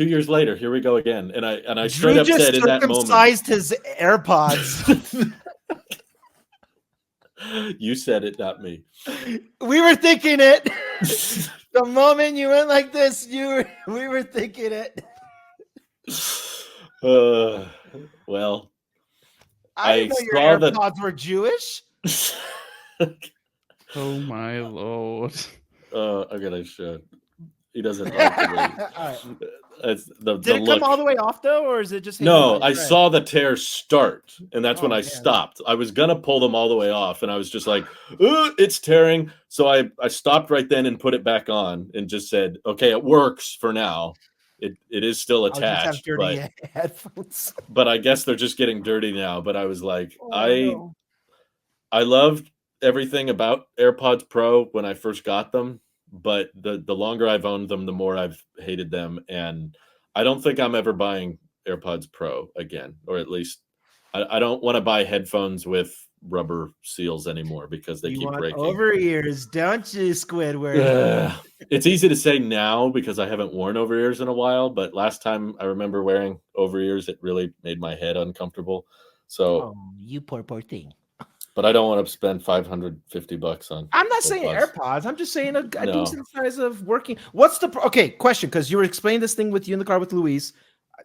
[SPEAKER 1] years later, here we go again. And I straight up said in that moment.
[SPEAKER 3] Circumcised his AirPods.
[SPEAKER 1] You said it, not me.
[SPEAKER 3] We were thinking it. The moment you went like this, we were thinking it.
[SPEAKER 1] Well,
[SPEAKER 3] I didn't know your AirPods were Jewish.
[SPEAKER 2] Oh my lord!
[SPEAKER 1] I gotta show. He doesn't like the way.
[SPEAKER 3] All right.
[SPEAKER 1] Did
[SPEAKER 3] it come all the way off though, or is it just?
[SPEAKER 1] No, I saw the tear start, and that's when I
[SPEAKER 3] man.
[SPEAKER 1] stopped. I was gonna pull them all the way off, and I was just like, "It's tearing." So I stopped right then and put it back on, and just said, "Okay, it works for now. It is still attached."
[SPEAKER 3] I'll just have dirty headphones.
[SPEAKER 1] But I guess they're just getting dirty now. But I was like,
[SPEAKER 3] no.
[SPEAKER 1] I loved everything about AirPods Pro when I first got them, but the longer I've owned them, the more I've hated them, and I don't think I'm ever buying AirPods Pro again, or at least I don't want to buy headphones with rubber seals anymore because they keep breaking.
[SPEAKER 3] Over ears, don't you, Squidward?
[SPEAKER 1] It's easy to say now because I haven't worn over ears in a while, but last time I remember wearing over ears, it really made my head uncomfortable. So,
[SPEAKER 3] you poor thing.
[SPEAKER 1] But I don't want to spend $550 on.
[SPEAKER 3] I'm not saying AirPods. I'm just saying a decent size of working. What's the question? Because you were explaining this thing with you in the car with Luis.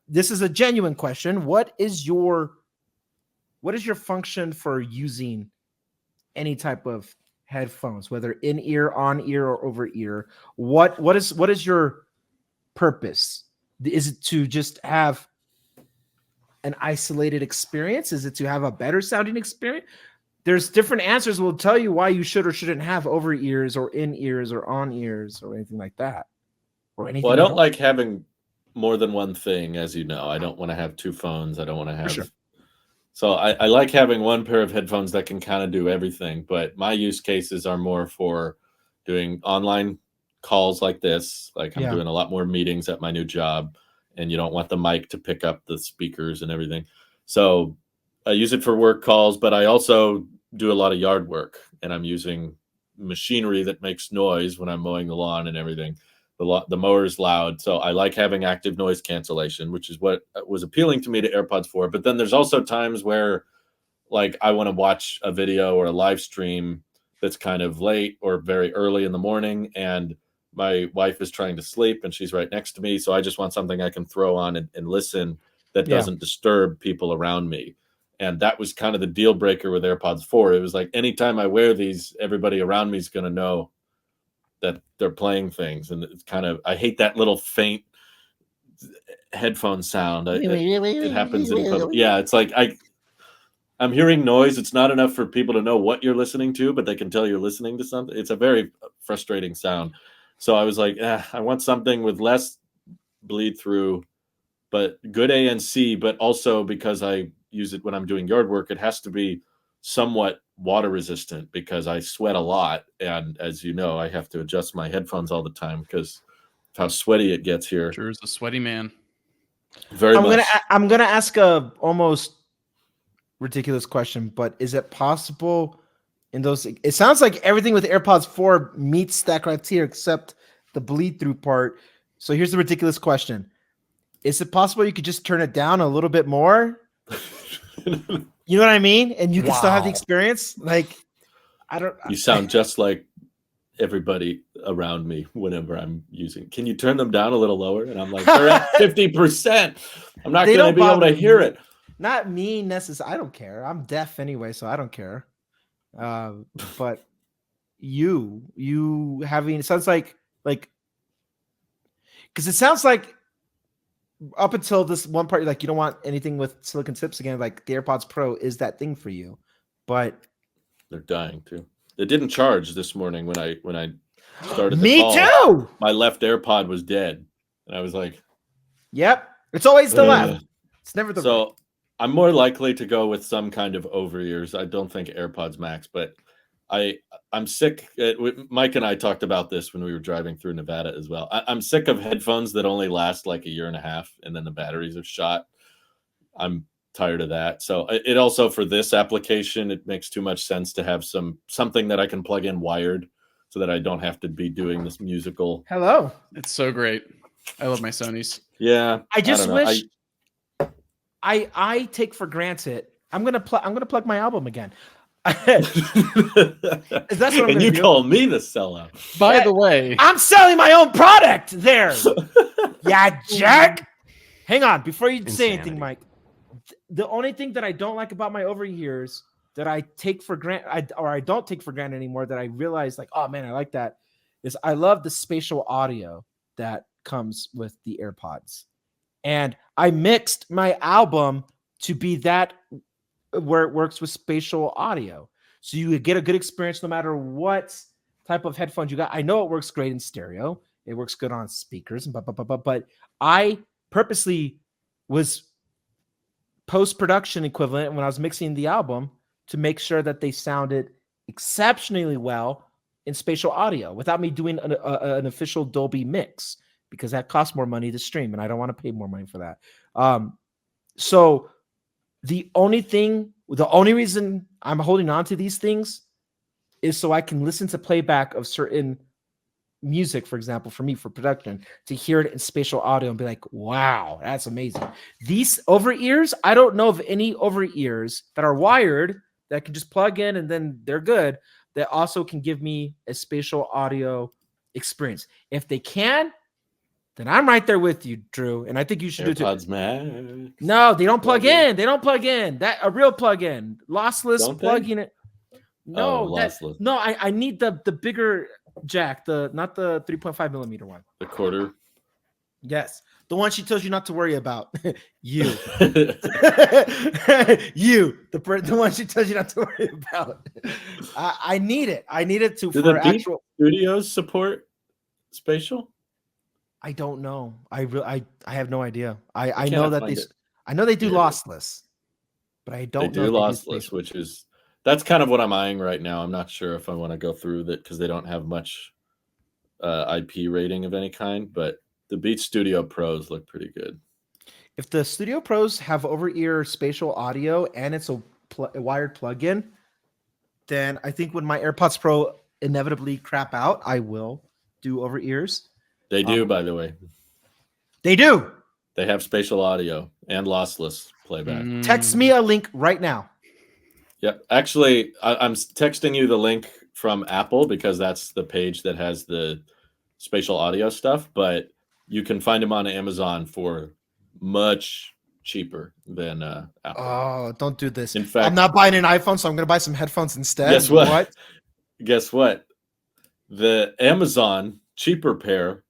[SPEAKER 3] This is a genuine question. What is your function for using any type of headphones, whether in ear, on ear, or over ear? What is your purpose? Is it to just have an isolated experience? Is it to have a better sounding experience? There's different answers will tell you why you should or shouldn't have over ears or in ears or on ears or anything like that. Or anything.
[SPEAKER 1] Well, I don't like having more than one thing, as you know. I don't want to have two phones. I don't want to have.
[SPEAKER 3] Sure.
[SPEAKER 1] So I like having one pair of headphones that can kind of do everything. But my use cases are more for doing online calls like this. Like I'm
[SPEAKER 3] Yeah.
[SPEAKER 1] doing a lot more meetings at my new job, and you don't want the mic to pick up the speakers and everything. So I use it for work calls, but I also do a lot of yard work, and I'm using machinery that makes noise when I'm mowing the lawn and everything. The mower's loud, so I like having active noise cancellation, which is what was appealing to me to AirPods 4. But then there's also times where, like, I want to watch a video or a live stream that's kind of late or very early in the morning, and my wife is trying to sleep and she's right next to me, so I just want something I can throw on and listen that
[SPEAKER 3] Yeah.
[SPEAKER 1] doesn't disturb people around me. And that was kind of the deal breaker with AirPods 4. It was like, anytime I wear these, everybody around me is going to know that they're playing things. And it's kind of, I hate that little faint headphone sound. It happens in public. Yeah, it's like I'm hearing noise. It's not enough for people to know what you're listening to, but they can tell you're listening to something. It's a very frustrating sound. So I was like, I want something with less bleed through, but good ANC, but also because I use it when I'm doing yard work, it has to be somewhat water resistant because I sweat a lot. And as you know, I have to adjust my headphones all the time because of how sweaty it gets here.
[SPEAKER 2] Drew's a sweaty man.
[SPEAKER 1] Very much.
[SPEAKER 3] I'm gonna ask a almost ridiculous question, but is it possible in those? It sounds like everything with AirPods 4 meets that criteria except the bleed through part. So here's the ridiculous question: is it possible you could just turn it down a little bit more? You know what I mean? And you can still have the experience. Like, I don't.
[SPEAKER 1] You sound just like everybody around me whenever I'm using. Can you turn them down a little lower? And I'm like, they're at 50%. I'm not going to be able to hear it.
[SPEAKER 3] Not me necessarily. I don't care. I'm deaf anyway, so I don't care. But you having, it sounds like, because it sounds like up until this one part, like you don't want anything with silicon tips again. Like the AirPods Pro is that thing for you, but
[SPEAKER 1] they're dying too. It didn't charge this morning when I started.
[SPEAKER 3] Me too.
[SPEAKER 1] My left AirPod was dead, and I was like,
[SPEAKER 3] "Yep, it's always the left. It's never the right."
[SPEAKER 1] I'm more likely to go with some kind of over ears. I don't think AirPods Max, but I'm sick. Mike and I talked about this when we were driving through Nevada as well. I'm sick of headphones that only last like a year and a half, and then the batteries are shot. I'm tired of that. So it also, for this application, it makes too much sense to have something that I can plug in wired, so that I don't have to be doing this musical.
[SPEAKER 3] Hello.
[SPEAKER 2] It's so great. I love my Sonys.
[SPEAKER 1] Yeah.
[SPEAKER 3] I just wish I take for granted. I'm gonna plug my album again. That's what I'm
[SPEAKER 1] and you do. Call me the sellout.
[SPEAKER 2] By the way,
[SPEAKER 3] I'm selling my own product there. Yeah, Jack. Hang on, before you say anything, Mike. The only thing that I don't like about my over ears that I take for granted, I don't take for granted anymore, that I realize, like, oh man, I like that, is I love the spatial audio that comes with the AirPods. And I mixed my album to be that where it works with spatial audio. So you get a good experience no matter what type of headphones you got. I know it works great in stereo. It works good on speakers, but I purposely was post-production equivalent when I was mixing the album to make sure that they sounded exceptionally well in spatial audio without me doing an official Dolby mix, because that costs more money to stream and I don't want to pay more money for that. So the only reason I'm holding on to these things is so I can listen to playback of certain music, for example, for me, for production, to hear it in spatial audio and be like, wow, that's amazing. These over ears, I don't know of any over ears that are wired that can just plug in and then they're good, that also can give me a spatial audio experience. If they can, then I'm right there with you, Drew. And I think you should
[SPEAKER 1] AirPods
[SPEAKER 3] do
[SPEAKER 1] Max.
[SPEAKER 3] No, they don't plug in. They don't plug in. That a real plug-in. Lossless plug-in. No,
[SPEAKER 1] lossless.
[SPEAKER 3] No, I need the bigger jack, not the 3.5 millimeter one.
[SPEAKER 1] The quarter.
[SPEAKER 3] Yes. The one she tells you not to worry about. You. You. The one she tells you not to worry about. I need it. I need it to
[SPEAKER 1] Do
[SPEAKER 3] for
[SPEAKER 1] the
[SPEAKER 3] actual
[SPEAKER 1] studios support spatial?
[SPEAKER 3] I don't know. I have no idea. I know that I know they do lossless, but I don't know.
[SPEAKER 1] They do lossless, that's kind of what I'm eyeing right now. I'm not sure if I want to go through that because they don't have much IP rating of any kind, but the Beats Studio Pros look pretty good.
[SPEAKER 3] If the Studio Pros have over-ear spatial audio and it's a wired plug-in, then I think when my AirPods Pro inevitably crap out, I will do over-ears.
[SPEAKER 1] They do, by the way.
[SPEAKER 3] They do.
[SPEAKER 1] They have spatial audio and lossless playback.
[SPEAKER 3] Text me a link right now.
[SPEAKER 1] Yep. Actually, I'm texting you the link from Apple because that's the page that has the spatial audio stuff, but you can find them on Amazon for much cheaper than Apple.
[SPEAKER 3] Oh, don't do this.
[SPEAKER 1] In fact,
[SPEAKER 3] I'm not buying an iPhone, so I'm going to buy some headphones instead.
[SPEAKER 1] Guess what? Guess what? The Amazon cheaper pair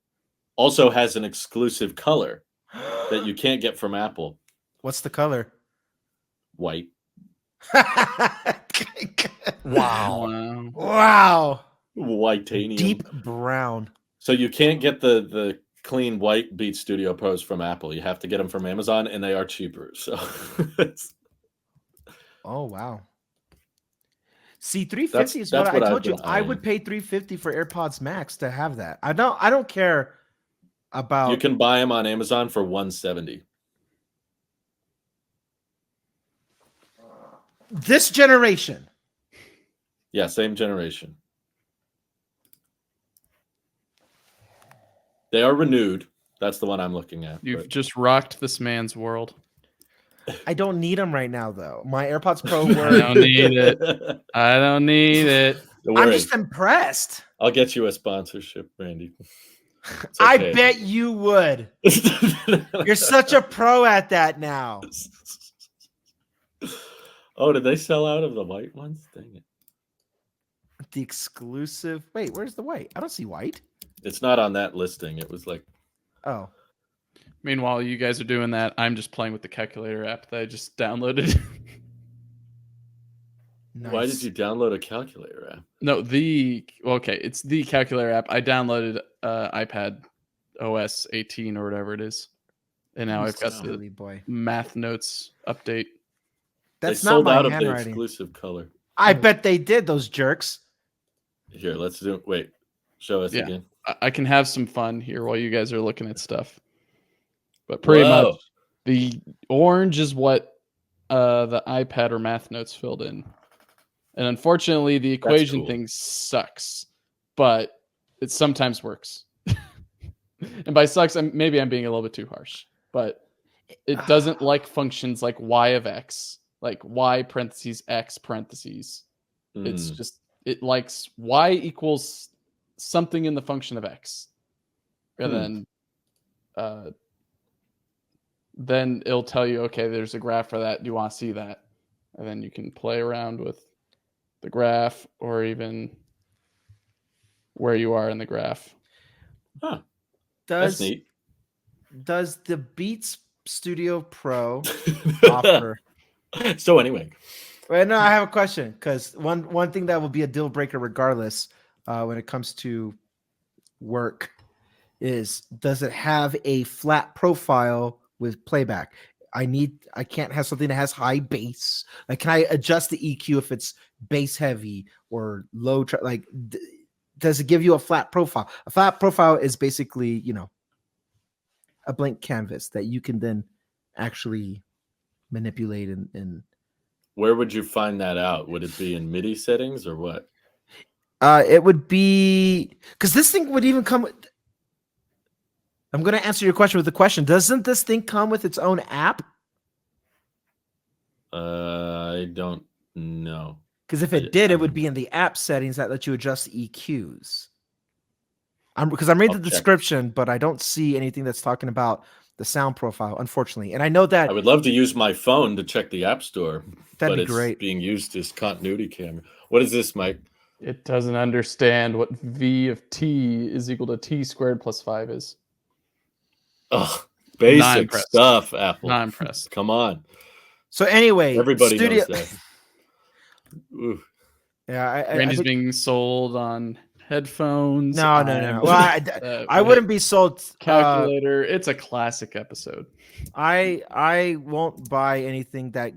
[SPEAKER 1] also has an exclusive color that you can't get from Apple.
[SPEAKER 3] What's the color?
[SPEAKER 1] White.
[SPEAKER 3] Wow. Wow.
[SPEAKER 1] Whitanium.
[SPEAKER 3] Deep brown.
[SPEAKER 1] So you can't get the clean white Beats Studio Pros from Apple. You have to get them from Amazon, and they are cheaper. So
[SPEAKER 3] oh wow. See, $350 is what I told you. I would pay $350 for AirPods Max to have that. I don't care about.
[SPEAKER 1] You can buy them on Amazon for $170.
[SPEAKER 3] This generation.
[SPEAKER 1] Yeah, same generation. They are renewed. That's the one I'm looking at.
[SPEAKER 2] You've just rocked this man's world.
[SPEAKER 3] I don't need them right now, though. My AirPods Pro
[SPEAKER 2] I don't need it. I don't need it.
[SPEAKER 3] I'm just impressed.
[SPEAKER 1] I'll get you a sponsorship, Randy.
[SPEAKER 3] Okay. I bet you would. You're such a pro at that now.
[SPEAKER 1] Oh, did they sell out of the white ones? Dang it.
[SPEAKER 3] The exclusive. Wait, where's the white? I don't see white.
[SPEAKER 1] It's not on that listing. It was like.
[SPEAKER 3] Oh.
[SPEAKER 2] Meanwhile, you guys are doing that. I'm just playing with the calculator app that I just downloaded.
[SPEAKER 3] Nice.
[SPEAKER 1] Why did you download a calculator app?
[SPEAKER 2] No, it's the calculator app. I downloaded iPad OS 18 or whatever it is. And now I've got the math notes update.
[SPEAKER 3] That's
[SPEAKER 1] they
[SPEAKER 3] not
[SPEAKER 1] sold
[SPEAKER 3] my
[SPEAKER 1] out of the
[SPEAKER 3] handwriting.
[SPEAKER 1] exclusive color.
[SPEAKER 3] I bet they did, those jerks.
[SPEAKER 1] Here, let's do it. Wait, show us again.
[SPEAKER 2] I can have some fun here while you guys are looking at stuff. But pretty much the orange is what the iPad or math notes filled in. And unfortunately, the equation thing sucks, but it sometimes works. And by sucks, maybe I'm being a little bit too harsh, but it doesn't like functions like y of x, like y parentheses x parentheses. It's just, it likes y equals something in the function of x. And then it'll tell you, okay, there's a graph for that. Do you want to see that? And then you can play around with the graph or even where you are in the graph.
[SPEAKER 1] Huh. That's neat.
[SPEAKER 3] Does the Beats Studio Pro offer?
[SPEAKER 1] So anyway.
[SPEAKER 3] Well, no, I have a question because one thing that will be a deal breaker regardless when it comes to work is, does it have a flat profile with playback? I can't have something that has high bass. Like, can I adjust the EQ if it's bass heavy or low? Does it give you a flat profile? A flat profile is basically, a blank canvas that you can then actually manipulate and
[SPEAKER 1] Where would you find that out? Would it be in MIDI settings or what?
[SPEAKER 3] It would be, because this thing would even come with. I'm going to answer your question with a question. Doesn't this thing come with its own app?
[SPEAKER 1] I don't know.
[SPEAKER 3] Because if it did, it would be in the app settings that let you adjust the EQs. Because I'm reading the description, but I don't see anything that's talking about the sound profile, unfortunately. And I know that
[SPEAKER 1] I would love to use my phone to check the App Store.
[SPEAKER 3] That'd be
[SPEAKER 1] it's
[SPEAKER 3] great.
[SPEAKER 1] Being used as continuity camera. What is this, Mike?
[SPEAKER 2] It doesn't understand what V of t is equal to t squared plus 5 is.
[SPEAKER 1] Oh, basic stuff, Apple.
[SPEAKER 2] Not impressed.
[SPEAKER 1] Come on.
[SPEAKER 3] So anyway,
[SPEAKER 1] everybody knows that.
[SPEAKER 3] Yeah,
[SPEAKER 2] Randy's being sold on headphones.
[SPEAKER 3] No. Well, I wouldn't be sold.
[SPEAKER 2] Calculator. It's a classic episode.
[SPEAKER 3] I won't buy anything that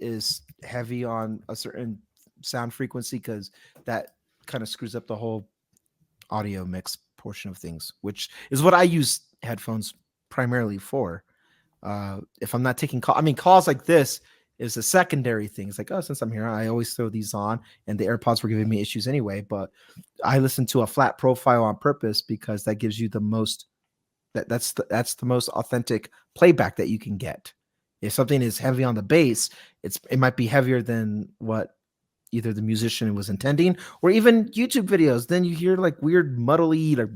[SPEAKER 3] is heavy on a certain sound frequency because that kind of screws up the whole audio mix portion of things, which is what I use headphones primarily for. If I'm not taking calls like this is a secondary thing. It's like, oh, since I'm here, I always throw these on, and the AirPods were giving me issues anyway. But I listen to a flat profile on purpose because that gives you the most. That's the most authentic playback that you can get. If something is heavy on the bass, it might be heavier than what either the musician was intending, or even YouTube videos. Then you hear like weird muddly like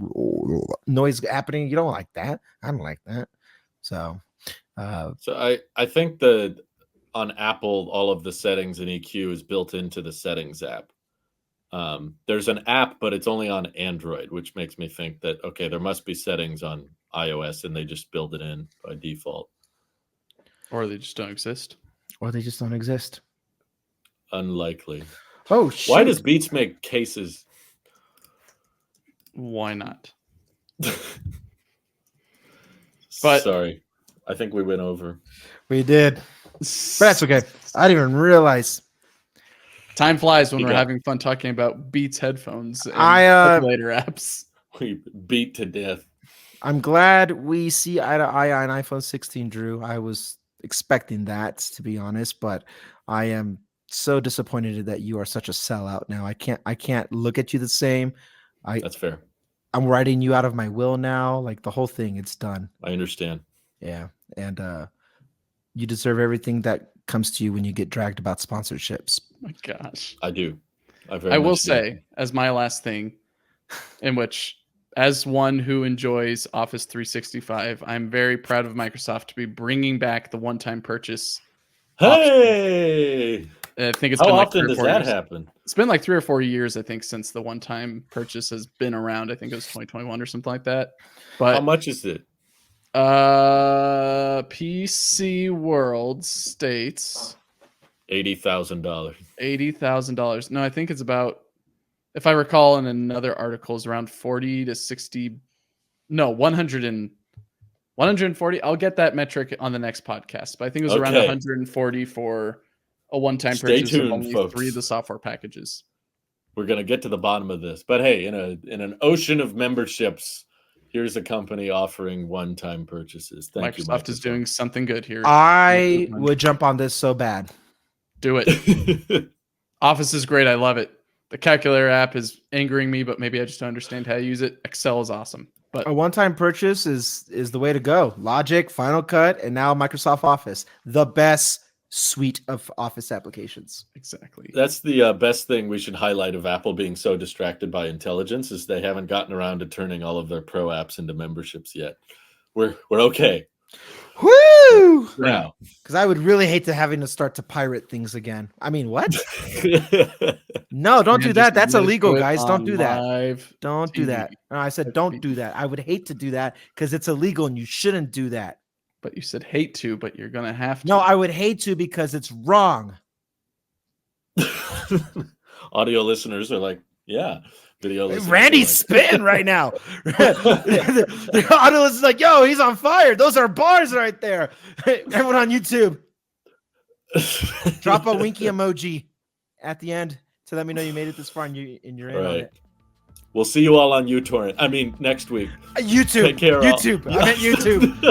[SPEAKER 3] noise happening. You don't like that. I don't like that. So
[SPEAKER 1] I think on Apple, all of the settings and EQ is built into the settings app. There's an app, but it's only on Android, which makes me think that, okay, there must be settings on iOS and they just build it in by default.
[SPEAKER 2] Or they just don't exist.
[SPEAKER 1] Unlikely.
[SPEAKER 3] Oh, shit.
[SPEAKER 1] Why does Beats make cases?
[SPEAKER 2] Why not?
[SPEAKER 1] But sorry, I think we went over.
[SPEAKER 3] We did. But that's okay. I didn't even realize.
[SPEAKER 2] Time flies when we're having fun talking about Beats headphones and calculator apps.
[SPEAKER 1] We beat to death.
[SPEAKER 3] I'm glad we see eye to eye on iPhone 16, Drew. I was expecting that, to be honest, but I am so disappointed that you are such a sellout now. I can't look at you the same.
[SPEAKER 1] That's fair.
[SPEAKER 3] I'm writing you out of my will now. Like the whole thing, it's done.
[SPEAKER 1] I understand.
[SPEAKER 3] Yeah, and you deserve everything that comes to you when you get dragged about sponsorships.
[SPEAKER 2] Oh my gosh,
[SPEAKER 1] I do.
[SPEAKER 2] I will say, as my last thing, in which, as one who enjoys Office 365, I'm very proud of Microsoft to be bringing back the one-time purchase.
[SPEAKER 1] Hey,
[SPEAKER 2] I think it's
[SPEAKER 1] how
[SPEAKER 2] been like
[SPEAKER 1] often does that happen?
[SPEAKER 2] It's been like 3 or 4 years, I think, since the one-time purchase has been around. I think it was 2021 or something like that. But
[SPEAKER 1] how much is it?
[SPEAKER 2] PC World states
[SPEAKER 1] $80,000.
[SPEAKER 2] $80,000. No, I think it's about, if I recall, in another article, is around 40 to 60. No, 140. I'll get that metric on the next podcast, but I think it was around 140 for a one-time purchase of only
[SPEAKER 1] folks.
[SPEAKER 2] 3 of the software packages.
[SPEAKER 1] We're gonna get to the bottom of this, but hey, in an ocean of memberships, here's a company offering one-time purchases. Thank you,
[SPEAKER 2] Microsoft is doing something good here.
[SPEAKER 3] I would jump on this so bad.
[SPEAKER 2] Do it. Office is great. I love it. The calculator app is angering me, but maybe I just don't understand how to use it. Excel is awesome. But
[SPEAKER 3] a one-time purchase is the way to go. Logic, Final Cut, and now Microsoft Office. The best suite of Office applications.
[SPEAKER 2] Exactly.
[SPEAKER 1] That's the best thing we should highlight of Apple being so distracted by intelligence is they haven't gotten around to turning all of their pro apps into memberships yet. We're okay.
[SPEAKER 3] Woo!
[SPEAKER 1] Now,
[SPEAKER 3] because I would really hate having to start to pirate things again. I mean, what? No, don't do that. That's illegal, guys. Don't do that. Don't do that. No, I said don't do that. I would hate to do that because it's illegal and you shouldn't do that.
[SPEAKER 2] But you said hate to, but you're going to have to.
[SPEAKER 3] No, I would hate to because it's wrong.
[SPEAKER 1] Audio listeners are like, yeah. Video listeners
[SPEAKER 3] Randy's spitting right now. The audio is like, yo, he's on fire. Those are bars right there. Everyone on YouTube, drop a winky emoji at the end to let me know you made it this far and you're in on it.
[SPEAKER 1] We'll see you all on uTorrent. I mean, next week.
[SPEAKER 3] YouTube.
[SPEAKER 1] Take care.
[SPEAKER 3] YouTube. I meant YouTube.